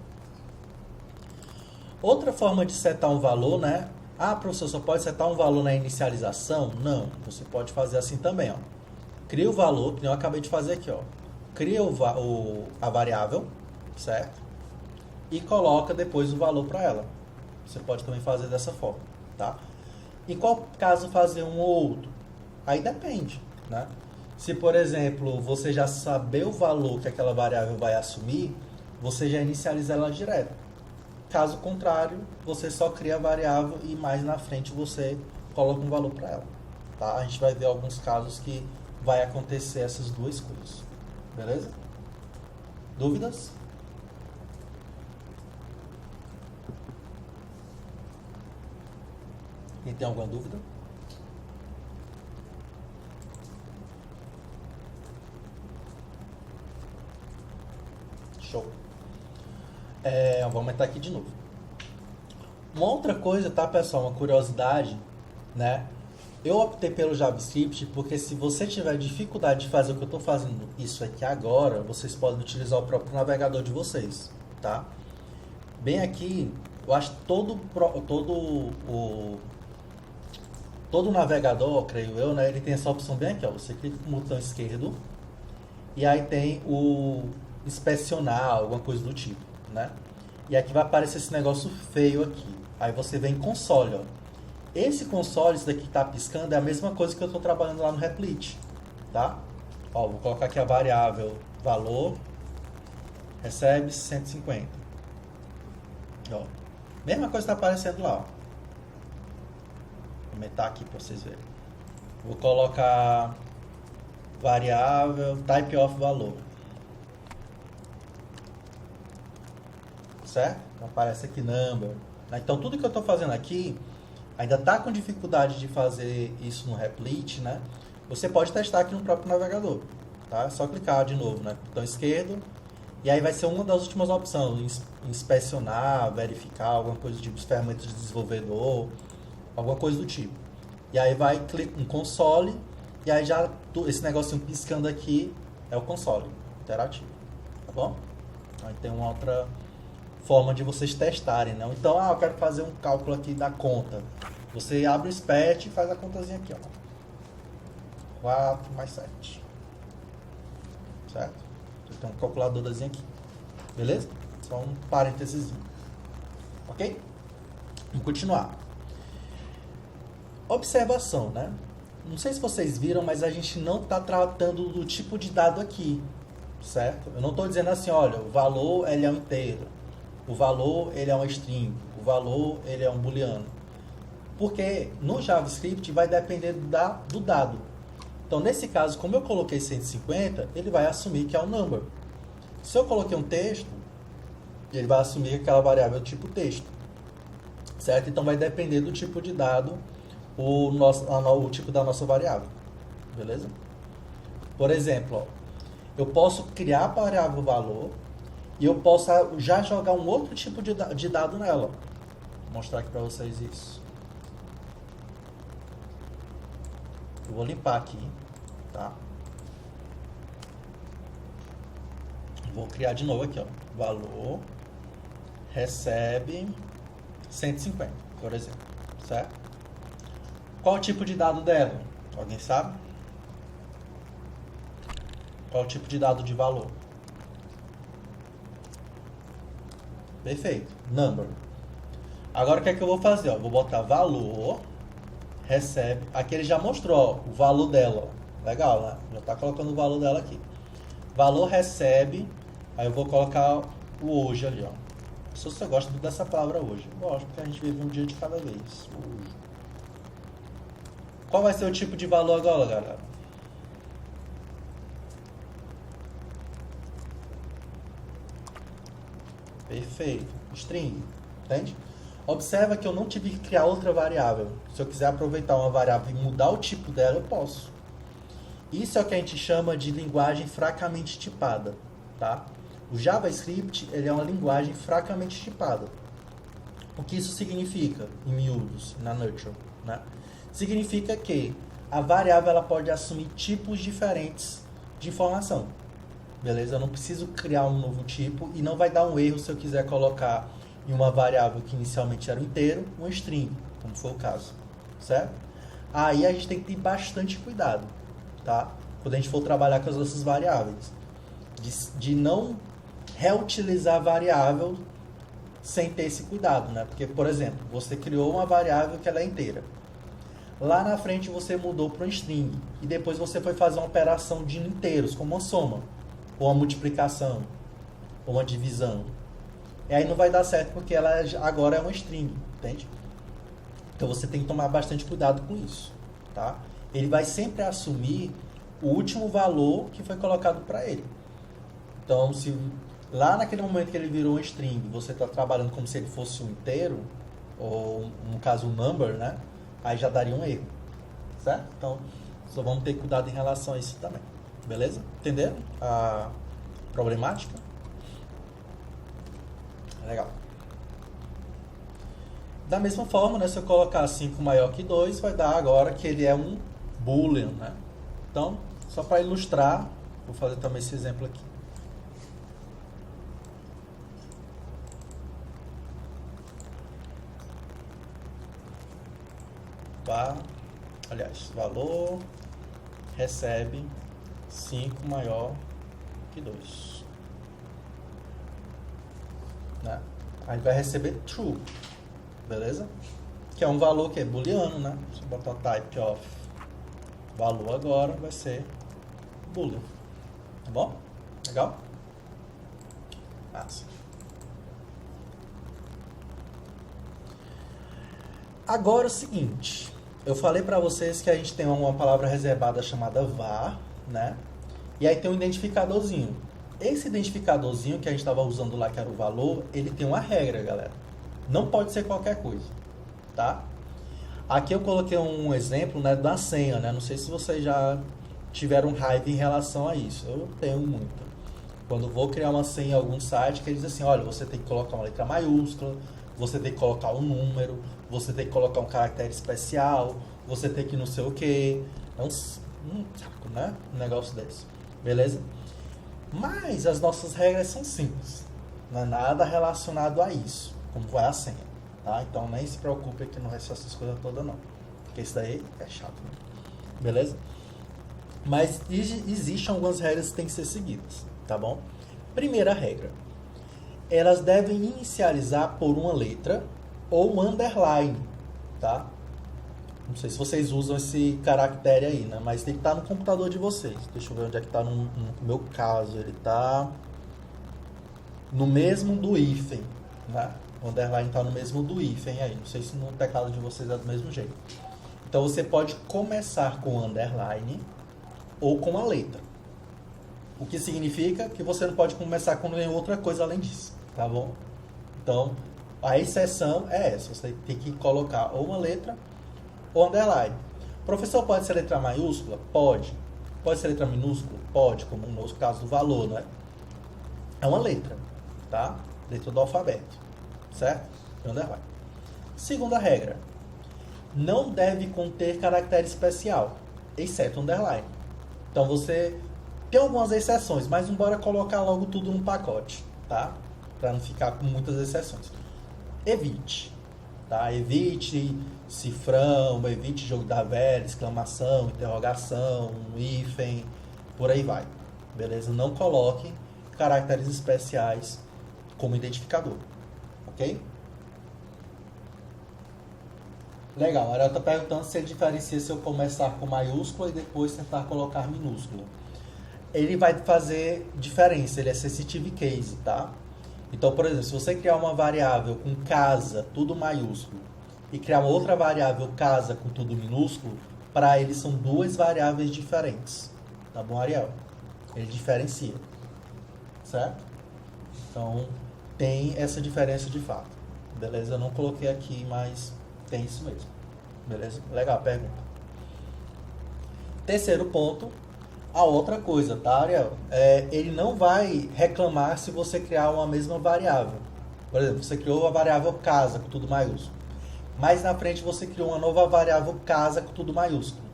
Outra forma de setar um valor, né? Ah, professor, só pode setar um valor na inicialização? Não, você pode fazer assim também, ó. Cria o valor, que eu acabei de fazer aqui, ó. Cria a variável, certo? E coloca depois o valor para ela. Você pode também fazer dessa forma, tá? Em qual caso fazer um ou outro? Aí depende, né? Se, por exemplo, você já saber o valor que aquela variável vai assumir, você já inicializa ela direto. Caso contrário, você só cria a variável e mais na frente você coloca um valor para ela, tá? A gente vai ver alguns casos que vai acontecer essas duas coisas, beleza? Dúvidas? Quem tem alguma dúvida? Show. Vamos aumentar aqui de novo. Uma outra coisa, tá, pessoal? Uma curiosidade, né? Eu optei pelo JavaScript porque se você tiver dificuldade de fazer o que eu estou fazendo isso aqui agora, vocês podem utilizar o próprio navegador de vocês, tá? Bem aqui, eu acho que todo navegador, creio eu, né? Ele tem essa opção bem aqui, ó. Você clica com o botão esquerdo e aí tem o inspecionar, alguma coisa do tipo, né? E aqui vai aparecer esse negócio feio aqui. Aí você vem em console, ó. Esse console, isso daqui que tá piscando, é a mesma coisa que eu estou trabalhando lá no Replit, tá? Ó, vou colocar aqui a variável valor, recebe 150. Ó, mesma coisa está aparecendo lá, ó. Vou aumentar aqui para vocês verem. Vou colocar variável type of valor. Certo? Então aparece aqui number. Então tudo que eu estou fazendo aqui ainda está com dificuldade de fazer isso no Replit, né? Você pode testar aqui no próprio navegador, tá? É só clicar de novo, né? Botão esquerdo. E aí vai ser uma das últimas opções, inspecionar, verificar, alguma coisa do tipo, ferramentas de desenvolvedor, alguma coisa do tipo. E aí vai clicar em console, e aí já esse negocinho piscando aqui é o console interativo, tá bom? Aí tem uma outra forma de vocês testarem, né? Então, eu quero fazer um cálculo aqui da conta. Você abre o SPET e faz a contazinha aqui, ó. 4 mais 7. Certo? Tem um calculadorzinho aqui. Beleza? Só um parênteses. Ok? Vamos continuar. Observação, né? Não sei se vocês viram, mas a gente não está tratando do tipo de dado aqui. Certo? Eu não estou dizendo assim, olha, o valor ele é um inteiro. O valor ele é um string. O valor ele é um booleano. Porque no JavaScript vai depender do dado. Então, nesse caso, como eu coloquei 150, ele vai assumir que é um number. Se eu coloquei um texto, ele vai assumir que aquela variável é o tipo texto. Certo? Então, vai depender do tipo de dado, o tipo da nossa variável. Beleza? Por exemplo, ó, eu posso criar a variável valor e eu posso já jogar um outro tipo de dado nela. Vou mostrar aqui para vocês isso. Eu vou limpar aqui, tá? Vou criar de novo aqui, ó. Valor recebe 150, por exemplo, certo? Qual o tipo de dado dela? Alguém sabe? Qual o tipo de dado de valor? Perfeito, number. Agora o que é que eu vou fazer? Ó? Vou botar valor recebe. Aqui ele já mostrou, ó, o valor dela. Ó. Legal, né? Já está colocando o valor dela aqui. Valor recebe. Aí eu vou colocar o hoje ali, ó. Se você gosta dessa palavra hoje. Eu gosto, porque a gente vive um dia de cada vez. Hoje. Qual vai ser o tipo de valor agora, galera? Perfeito. String. Entende? Observa que eu não tive que criar outra variável. Se eu quiser aproveitar uma variável e mudar o tipo dela, eu posso. Isso é o que a gente chama de linguagem fracamente tipada, tá? O JavaScript, ele é uma linguagem fracamente tipada. O que isso significa, em miúdos, na nutshell, né? Significa que a variável ela pode assumir tipos diferentes de informação. Beleza? Eu não preciso criar um novo tipo e não vai dar um erro se eu quiser colocar em uma variável que inicialmente era um inteiro, um string, como foi o caso, certo? Aí a gente tem que ter bastante cuidado, tá? Quando a gente for trabalhar com as nossas variáveis, de não reutilizar a variável sem ter esse cuidado, né? Porque, por exemplo, você criou uma variável que ela é inteira. Lá na frente você mudou para um string e depois você foi fazer uma operação de inteiros, como uma soma, ou uma multiplicação, ou uma divisão. E aí não vai dar certo porque ela agora é uma string, entende? Então você tem que tomar bastante cuidado com isso, tá? Ele vai sempre assumir o último valor que foi colocado para ele. Então, se lá naquele momento que ele virou um string, você está trabalhando como se ele fosse um inteiro, ou no caso um number, né? Aí já daria um erro, certo? Então, só vamos ter cuidado em relação a isso também, beleza? Entenderam a problemática? Legal. Da mesma forma, né, se eu colocar 5 maior que 2, vai dar agora que ele é um boolean, né? Então, só para ilustrar, vou fazer também esse exemplo aqui. Aliás, valor recebe 5 maior que 2. Né? Aí vai receber true, beleza? Que é um valor que é booleano, né? Se eu botar type of valor agora, vai ser boolean, tá bom? Legal? Massa. Agora é o seguinte, eu falei para vocês que a gente tem uma palavra reservada chamada var, né? E aí tem um identificadorzinho. Esse identificadorzinho que a gente estava usando lá, que era o valor, ele tem uma regra, galera. Não pode ser qualquer coisa, tá? Aqui eu coloquei um exemplo, né, da senha, né? Não sei se vocês já tiveram raiva em relação a isso. Eu tenho muita. Quando vou criar uma senha em algum site, que eles dizem assim, olha, você tem que colocar uma letra maiúscula, você tem que colocar um número, você tem que colocar um caractere especial, você tem que não sei o quê. É um saco, né? Um negócio desse. Beleza? Mas as nossas regras são simples. Não é nada relacionado a isso, como vai a senha. Tá? Então nem se preocupe aqui no resto dessas coisas todas não. Porque isso daí é chato, né? Beleza? Mas existem algumas regras que têm que ser seguidas, tá bom? Primeira regra. Elas devem inicializar por uma letra ou um underline, tá? Não sei se vocês usam esse caractere aí, né? Mas tem que estar no computador de vocês. Deixa eu ver onde é que está no meu caso. Ele está no mesmo do hífen, né? O underline está no mesmo do hífen aí. Não sei se no teclado de vocês é do mesmo jeito. Então você pode começar com underline ou com a letra. O que significa que você não pode começar com nenhuma outra coisa além disso, tá bom? Então, a exceção é essa. Você tem que colocar ou uma letra ou underline. Professor, pode ser letra maiúscula? Pode. Pode ser letra minúscula? Pode, como no caso do valor, né? É uma letra, tá? Letra do alfabeto, certo? E underline. Segunda regra. Não deve conter caractere especial, exceto underline. Então você tem algumas exceções, mas não bora colocar logo tudo num pacote, tá? Para não ficar com muitas exceções. Evite, tá? Evite cifrão, evite jogo da velha, exclamação, interrogação, hífen, por aí vai. Beleza? Não coloque caracteres especiais como identificador, ok? Legal, a Ariel está perguntando se ele diferencia se eu começar com maiúscula e depois tentar colocar minúscula. Ele vai fazer diferença, ele é sensitive case, tá? Então, por exemplo, se você criar uma variável com casa, tudo maiúsculo, e criar uma outra variável casa com tudo minúsculo, para ele são duas variáveis diferentes. Tá bom, Ariel? Ele diferencia, certo? Então, tem essa diferença de fato. Beleza? Eu não coloquei aqui, mas tem isso mesmo. Beleza? Legal a pergunta. Terceiro ponto, a outra coisa, tá, Ariel? Ele não vai reclamar se você criar uma mesma variável. Por exemplo, você criou a variável casa com tudo maiúsculo. Mais na frente você criou uma nova variável casa com tudo maiúsculo.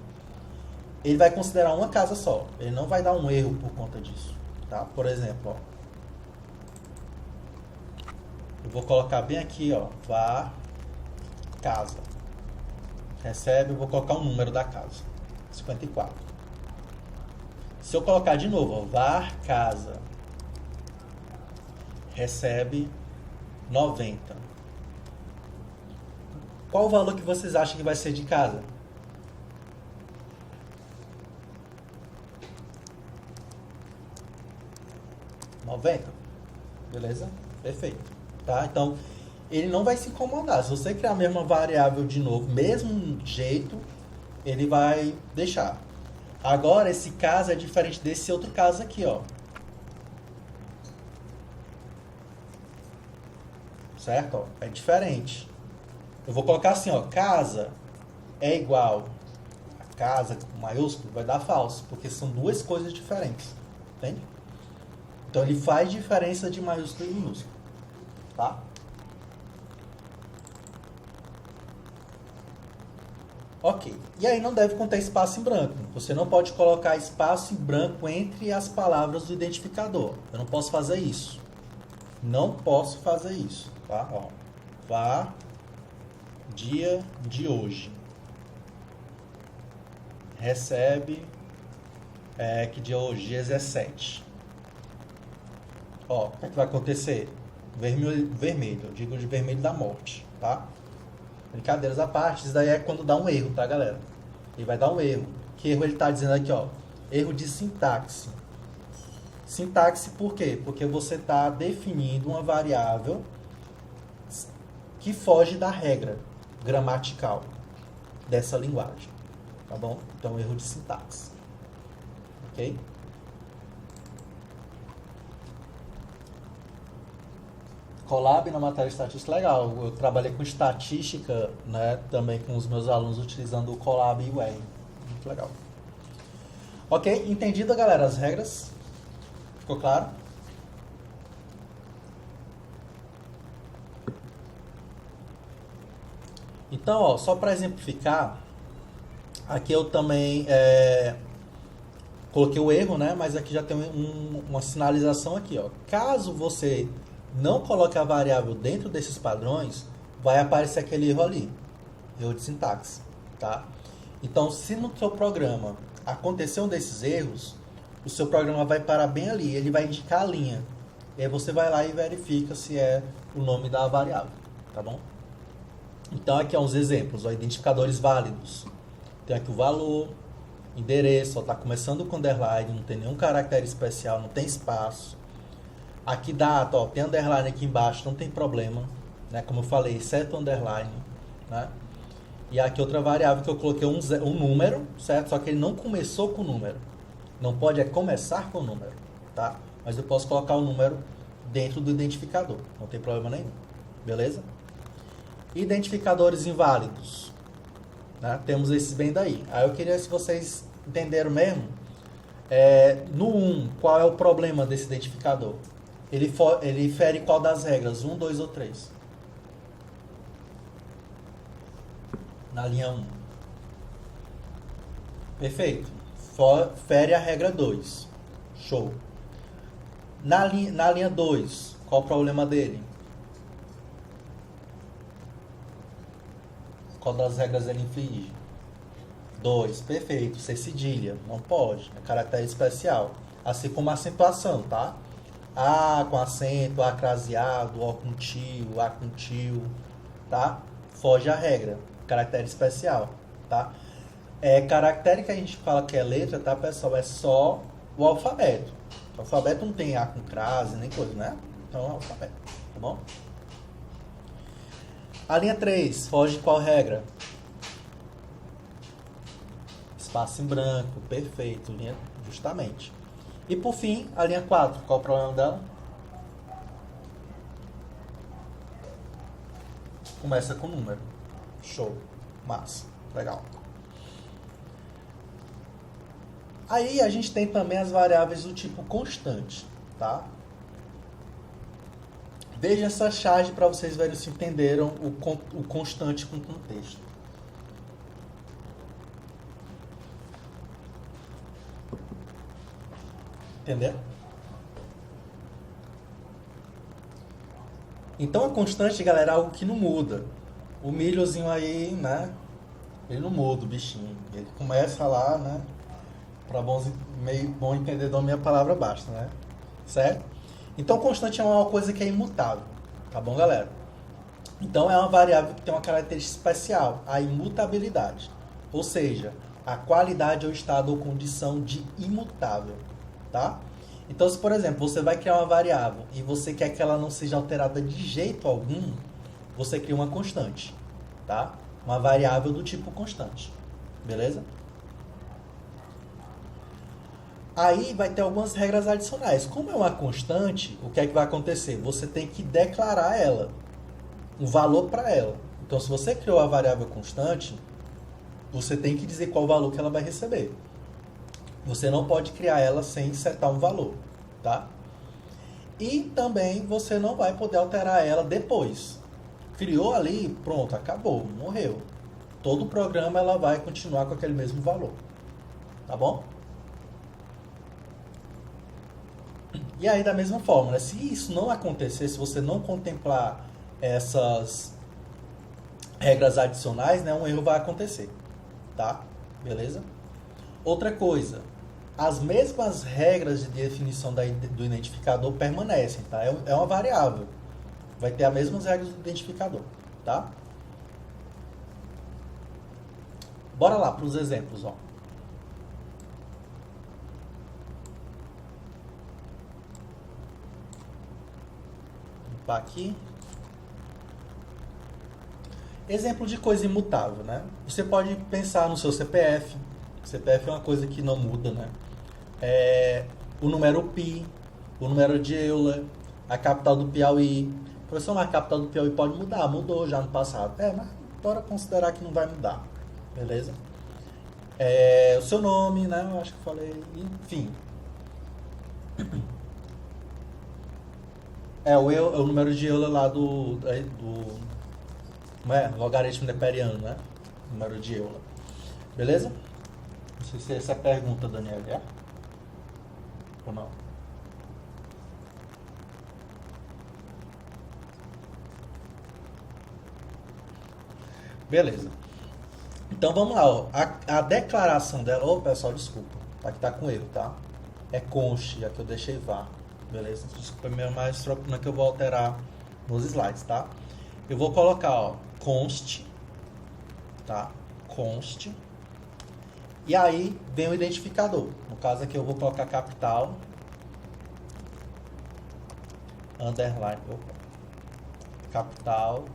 Ele vai considerar uma casa só. Ele não vai dar um erro por conta disso. Tá? Por exemplo, ó. Eu vou colocar bem aqui, ó. Var casa. Recebe, eu vou colocar o número da casa. 54. Se eu colocar de novo, ó, var casa. Recebe 90. Qual o valor que vocês acham que vai ser de casa? R$90. Beleza? Perfeito. Tá? Então, ele não vai se incomodar. Se você criar a mesma variável de novo, mesmo jeito, ele vai deixar. Agora, esse caso é diferente desse outro caso aqui, ó. Certo? Ó, é diferente. Eu vou colocar assim, ó, casa é igual a casa com maiúsculo, vai dar falso, porque são duas coisas diferentes, entende? Então ele faz diferença de maiúsculo e minúsculo, tá? Ok, e aí não deve conter espaço em branco. Você não pode colocar espaço em branco entre as palavras do identificador. Eu não posso fazer isso. Não posso fazer isso, tá? Ó, var dia de hoje. Recebe, que dia hoje? Dia 17. Ó, o que é que vai acontecer? Vermelho, eu digo de vermelho da morte, tá? Brincadeiras à parte, isso daí é quando dá um erro, tá, galera? Ele vai dar um erro. Que erro ele tá dizendo aqui, ó? Erro de sintaxe. Sintaxe por quê? Porque você tá definindo uma variável que foge da regra gramatical dessa linguagem, tá bom? Então, erro de sintaxe, ok? Colab na matéria de estatística, legal. Eu trabalhei com estatística, né, também com os meus alunos utilizando o Colab e o R. Muito legal. Ok? Entendido, galera, as regras? Ficou claro? Então, ó, só para exemplificar, aqui eu também coloquei o erro, né? Mas aqui já tem uma sinalização aqui, ó. Caso você não coloque a variável dentro desses padrões, vai aparecer aquele erro ali, erro de sintaxe, tá? Então, se no seu programa acontecer um desses erros, o seu programa vai parar bem ali, ele vai indicar a linha. E aí você vai lá e verifica se é o nome da variável, tá bom? Então aqui ó, uns exemplos, ó, identificadores válidos. Tem aqui o valor, endereço, está começando com underline, não tem nenhum caractere especial, não tem espaço. Aqui data, ó, tem underline aqui embaixo, não tem problema, né? Como eu falei, exceto underline, né? E aqui outra variável que eu coloquei um número, certo? Só que ele não começou com número. Não pode começar com número, tá? Mas eu posso colocar o número dentro do identificador, não tem problema nenhum, beleza? Identificadores inválidos, né? Temos esses bem daí. Aí eu queria, se vocês entenderam mesmo, no 1, qual é o problema desse identificador? Ele fere qual das regras? 1, 2 ou 3? Na linha 1. Perfeito. Fere a regra 2. Show. Na linha 2, qual o problema dele? Qual das regras ele inflige? 2. Perfeito. Ser cedilha. Não pode. É caractere especial. Assim como a acentuação, tá? A com acento, A craseado, O com tio, A com tio, tá? Foge a regra. Caractere especial, tá? Caractere que a gente fala que é letra, tá, pessoal? É só o alfabeto. O alfabeto não tem A com crase, nem coisa, né? Então é o alfabeto, tá bom? A linha 3, foge de qual regra? Espaço em branco, perfeito, linha, justamente. E por fim, a linha 4, qual o problema dela? Começa com número. Show, massa, legal. Aí a gente tem também as variáveis do tipo constante, tá? Veja essa charge para vocês verem se entenderam o constante com contexto. Entendeu? Então a constante, galera, é algo que não muda. O milhozinho aí, né? Ele não muda, o bichinho. Ele começa lá, né? Para meio bom entendedor, minha palavra basta, né? Certo? Então constante é uma coisa que é imutável. Tá bom, galera? Então é uma variável que tem uma característica especial, a imutabilidade. Ou seja, a qualidade ou estado ou condição de imutável. Tá? Então, se por exemplo, você vai criar uma variável e você quer que ela não seja alterada de jeito algum, você cria uma constante, tá? Uma variável do tipo constante, beleza? Aí vai ter algumas regras adicionais. Como é uma constante, o que é que vai acontecer? Você tem que declarar ela, um valor para ela. Então, se você criou a variável constante, você tem que dizer qual valor que ela vai receber. Você não pode criar ela sem setar um valor, tá? E também você não vai poder alterar ela depois. Criou ali, pronto, acabou, morreu. Todo o programa ela vai continuar com aquele mesmo valor, tá bom? E aí da mesma forma, né? Se isso não acontecer, se você não contemplar essas regras adicionais, né, um erro vai acontecer, tá? Beleza? Outra coisa, as mesmas regras de definição do identificador permanecem, tá? É uma variável. Vai ter as mesmas regras do identificador, tá? Bora lá para os exemplos, ó. Limpar aqui. Exemplo de coisa imutável, né? Você pode pensar no seu CPF. CPF é uma coisa que não muda, né? O número PI, o número de Euler, a capital do Piauí. Professor, mas a capital do Piauí pode mudar, mudou já no passado. Mas bora considerar que não vai mudar, beleza? O seu nome, né? Eu acho que eu falei, enfim. O número de Euler lá como é? Logaritmo neperiano, né? Número de Euler. Beleza? Não sei se essa é a pergunta, Daniel, é? Ou não? Beleza. Então vamos lá, ó. A declaração dela, pessoal, desculpa, aqui tá com erro, tá? É conste, aqui eu deixei vá, beleza? Desculpa mesmo, mas não é que eu vou alterar nos slides, tá? Eu vou colocar, ó, conste, tá? Conste. E aí vem o identificador. No caso aqui eu vou colocar capital, underline, capital,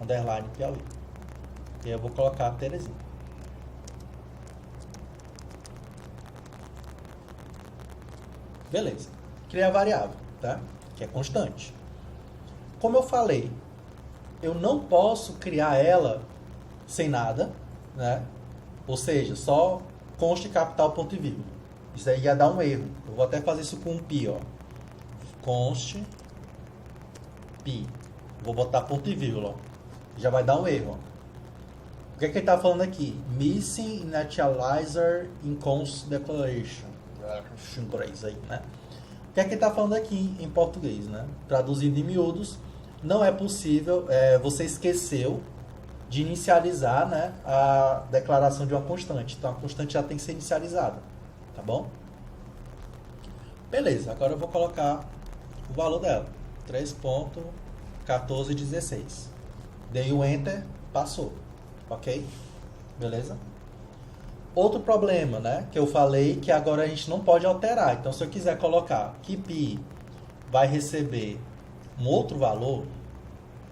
underline Piauí. E aí eu vou colocar Terezinha. Beleza. Criei a variável, tá? Que é constante. Como eu falei, eu não posso criar ela sem nada, né? Ou seja, só conste capital ponto e vírgula. Isso aí ia dar um erro. Eu vou até fazer isso com um pi, ó. Conste pi. Vou botar ponto e vírgula, ó. Já vai dar um erro, ó. O que é que ele está falando aqui? Missing initializer in const declaration. Em inglês aí, né? O que é que ele está falando aqui em português, né? Traduzindo em miúdos, não é possível, você esqueceu de inicializar, né, a declaração de uma constante. Então a constante já tem que ser inicializada, tá bom? Beleza, agora eu vou colocar o valor dela. 3.1416. Dei o Enter, passou. Ok? Beleza? Outro problema, né? Que eu falei que agora a gente não pode alterar. Então, se eu quiser colocar que pi vai receber um outro valor,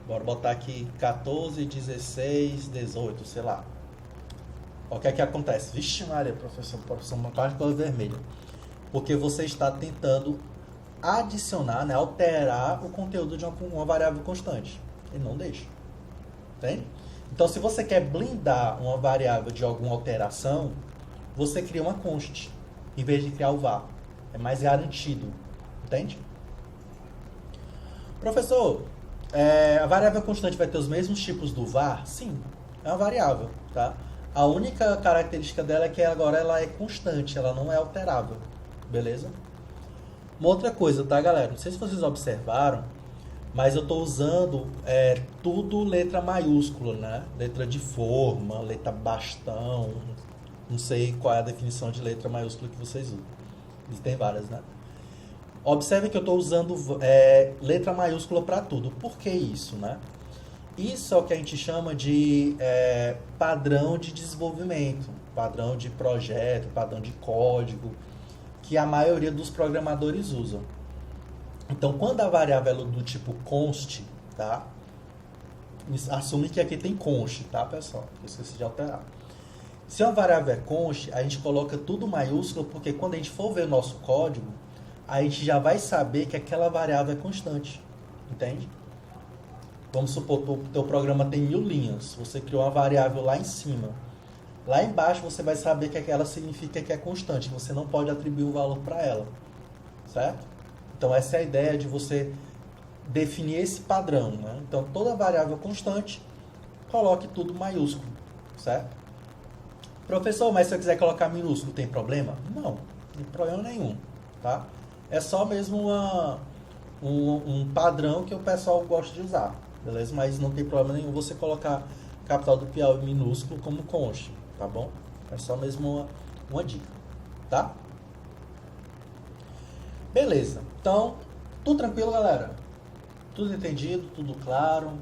bora botar aqui 14, 16, 18, sei lá. O que é que acontece? Vixe, Maria, professor, uma parte cor vermelha. Porque você está tentando adicionar, né, alterar o conteúdo de uma variável constante. Ele não deixa. Entende? Então, se você quer blindar uma variável de alguma alteração, você cria uma const, em vez de criar o var. É mais garantido. Entende? Professor, a variável constante vai ter os mesmos tipos do var? Sim, é uma variável. Tá? A única característica dela é que agora ela é constante, ela não é alterável. Beleza? Uma outra coisa, tá, galera? Não sei se vocês observaram, mas eu estou usando tudo letra maiúscula, né? Letra de forma, letra bastão. Não sei qual é a definição de letra maiúscula que vocês usam. Tem várias, né? Observe que eu estou usando letra maiúscula para tudo. Por que isso, né? Isso é o que a gente chama de padrão de desenvolvimento, padrão de projeto, padrão de código, que a maioria dos programadores usam. Então, quando a variável é do tipo const, tá? Assume que aqui tem const, tá, pessoal? Eu esqueci de alterar. Se uma variável é const, a gente coloca tudo maiúsculo, porque quando a gente for ver o nosso código, a gente já vai saber que aquela variável é constante. Entende? Vamos supor que o teu programa tem 1000 linhas. Você criou uma variável lá em cima. Lá embaixo você vai saber que ela significa que é constante. Você não pode atribuir o valor para ela. Certo? Então, essa é a ideia de você definir esse padrão, né? Então, toda variável constante, coloque tudo maiúsculo, certo? Professor, mas se eu quiser colocar minúsculo, tem problema? Não, não tem problema nenhum, tá? É só mesmo um padrão que o pessoal gosta de usar, beleza? Mas não tem problema nenhum você colocar capital do Piauí minúsculo como const, tá bom? É só mesmo uma dica, tá? Beleza, então, tudo tranquilo, galera? Tudo entendido, tudo claro,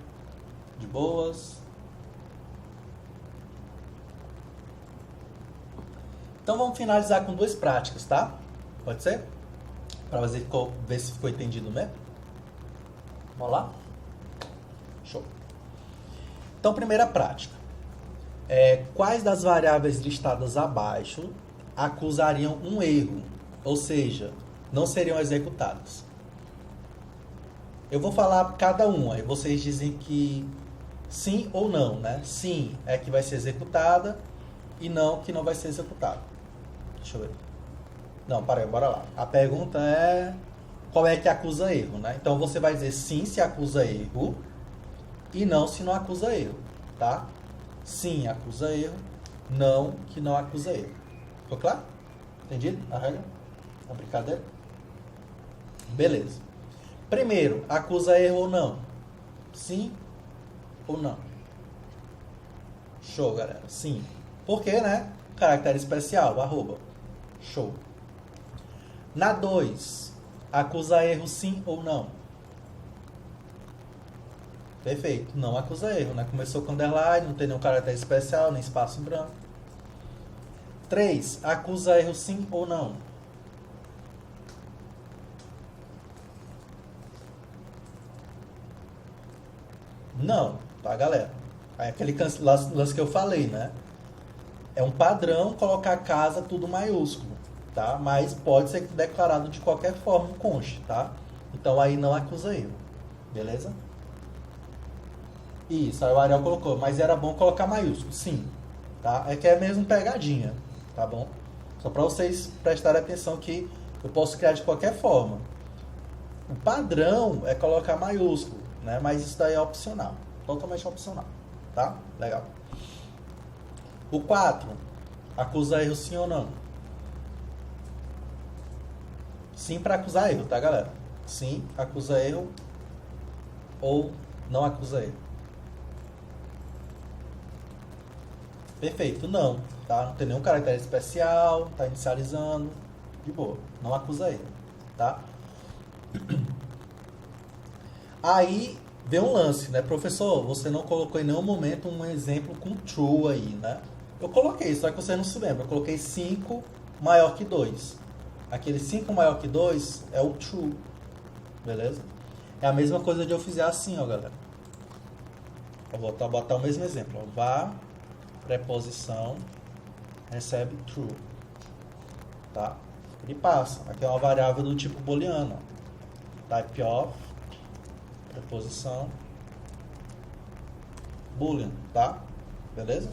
de boas? Então, vamos finalizar com 2 práticas, tá? Pode ser? Para ver se ficou entendido mesmo. Vamos lá? Show. Então, primeira prática. Quais das variáveis listadas abaixo acusariam um erro? Ou seja, não seriam executadas. Eu vou falar cada uma, aí vocês dizem que sim ou não, né? Sim é que vai ser executada e não que não vai ser executado. Deixa eu ver. Não, para aí, bora lá. A pergunta é qual é que acusa erro, né? Então você vai dizer sim se acusa erro e não se não acusa erro, tá? Sim acusa erro, não que não acusa erro. Ficou claro? Entendido a regra? A brincadeira? Beleza. Primeiro, acusa erro ou não? Sim ou não? Show, galera. Sim. Por quê, né? Caractere especial, arroba. Show. Na 2, acusa erro sim ou não? Perfeito. Não acusa erro, né? Começou com underline, não tem nenhum caractere especial, nem espaço em branco. 3, acusa erro sim ou não? Não, tá, galera? É aquele lance que eu falei, né? É um padrão colocar casa tudo maiúsculo, tá? Mas pode ser declarado de qualquer forma no conste, tá? Então aí não acusa erro, beleza? Isso, aí o Ariel colocou, mas era bom colocar maiúsculo, sim, tá? É que é mesmo pegadinha, tá bom? Só para vocês prestarem atenção que eu posso criar de qualquer forma. O padrão é colocar maiúsculo, né? Mas isso daí é opcional, totalmente opcional, tá? Legal. O 4, acusa erro sim ou não? Sim para acusar erro, tá, galera? Sim, acusa erro ou não acusa erro. Perfeito, não, tá? Não tem nenhum caractere especial, tá inicializando, de boa, não acusa erro, tá? Aí vem um lance, né? Professor, você não colocou em nenhum momento um exemplo com true aí, né? Eu coloquei, só que você não se lembra. Eu coloquei 5 maior que 2. Aquele 5 maior que 2 é o true, beleza? É a mesma coisa de eu fizer assim, ó, galera. Eu vou botar o mesmo exemplo, ó. Var, preposição, recebe true, tá? Ele passa. Aqui é uma variável do tipo booleano, ó. Type of, preposição, boolean, tá? Beleza?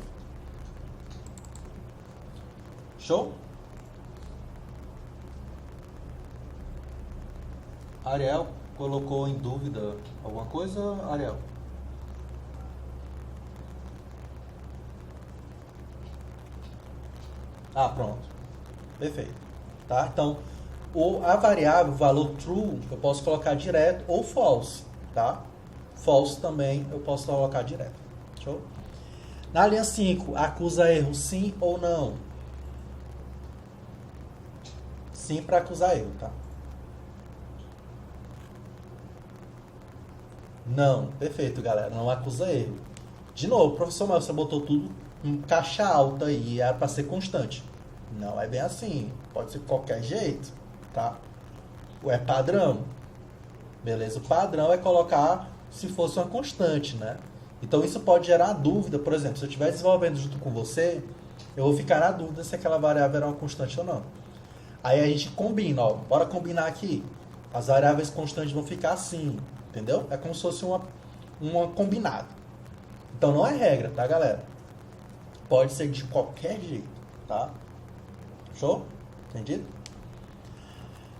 Show? Ariel colocou em dúvida alguma coisa, Ariel? Ah, pronto. Perfeito. Tá? Então, a variável, o valor true, eu posso colocar direto ou false, tá? False também eu posso colocar direto. Show? Na linha 5, acusa erro sim ou não? Sim para acusar erro, tá? Não, perfeito, galera. Não acusa erro. De novo, professor, mas você botou tudo em caixa alta aí, é para ser constante. Não é bem assim. Pode ser de qualquer jeito, tá? É padrão. Beleza? O padrão é colocar se fosse uma constante, né? Então isso pode gerar dúvida. Por exemplo, se eu estiver desenvolvendo junto com você, eu vou ficar na dúvida se aquela variável era uma constante ou não. Aí a gente combina, ó. Bora combinar aqui. As variáveis constantes vão ficar assim, entendeu? É como se fosse uma combinada. Então não é regra, tá, galera? Pode ser de qualquer jeito, tá? Show? Entendido?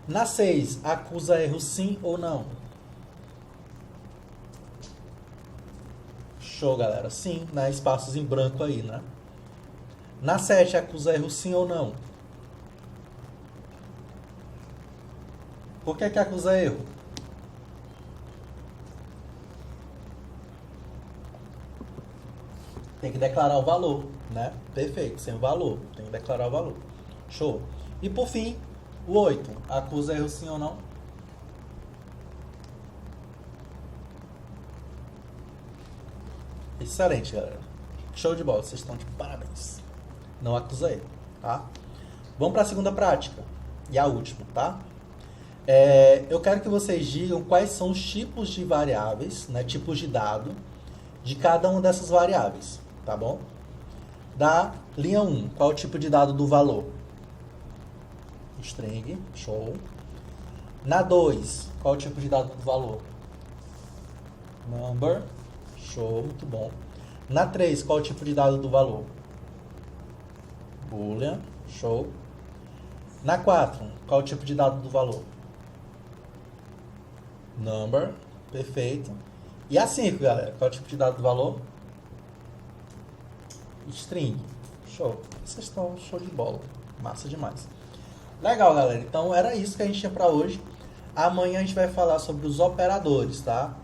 Na 6, acusa erro sim ou não? Show, galera. Sim, né? Espaços em branco aí, né? Na 7, acusa erro sim ou não? Por que acusa erro? Tem que declarar o valor, né? Perfeito, sem o valor. Tem que declarar o valor. Show. E por fim, o 8. Acusa erro sim ou não? Excelente, galera. Show de bola. Vocês estão de parabéns. Não acusa erro, tá? Vamos para a segunda prática. E a última, tá? Eu quero que vocês digam quais são os tipos de variáveis, né? Tipos de dado de cada uma dessas variáveis, tá bom? Da linha 1, qual é o tipo de dado do valor? String, show. Na 2, qual é o tipo de dado do valor? Number, show, muito bom. Na 3, qual é o tipo de dado do valor? Boolean, show. Na 4, qual é o tipo de dado do valor? Number, perfeito. E a 5, galera, qual é o tipo de dado do valor? String, show. Vocês estão show de bola, massa demais. Legal, galera, então era isso que a gente tinha pra hoje. Amanhã a gente vai falar sobre os operadores, tá?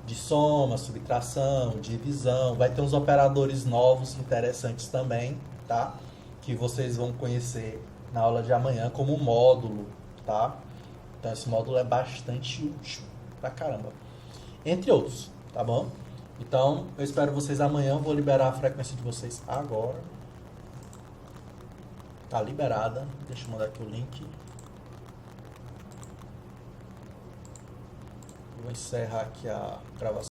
De soma, subtração, divisão. Vai ter uns operadores novos, interessantes também, tá? Que vocês vão conhecer na aula de amanhã como módulo, tá? Então esse módulo é bastante útil pra caramba. Entre outros, tá bom? Então eu espero vocês amanhã. Vou liberar a frequência de vocês agora. Tá liberada. Deixa eu mandar aqui o link. Vou encerrar aqui a gravação.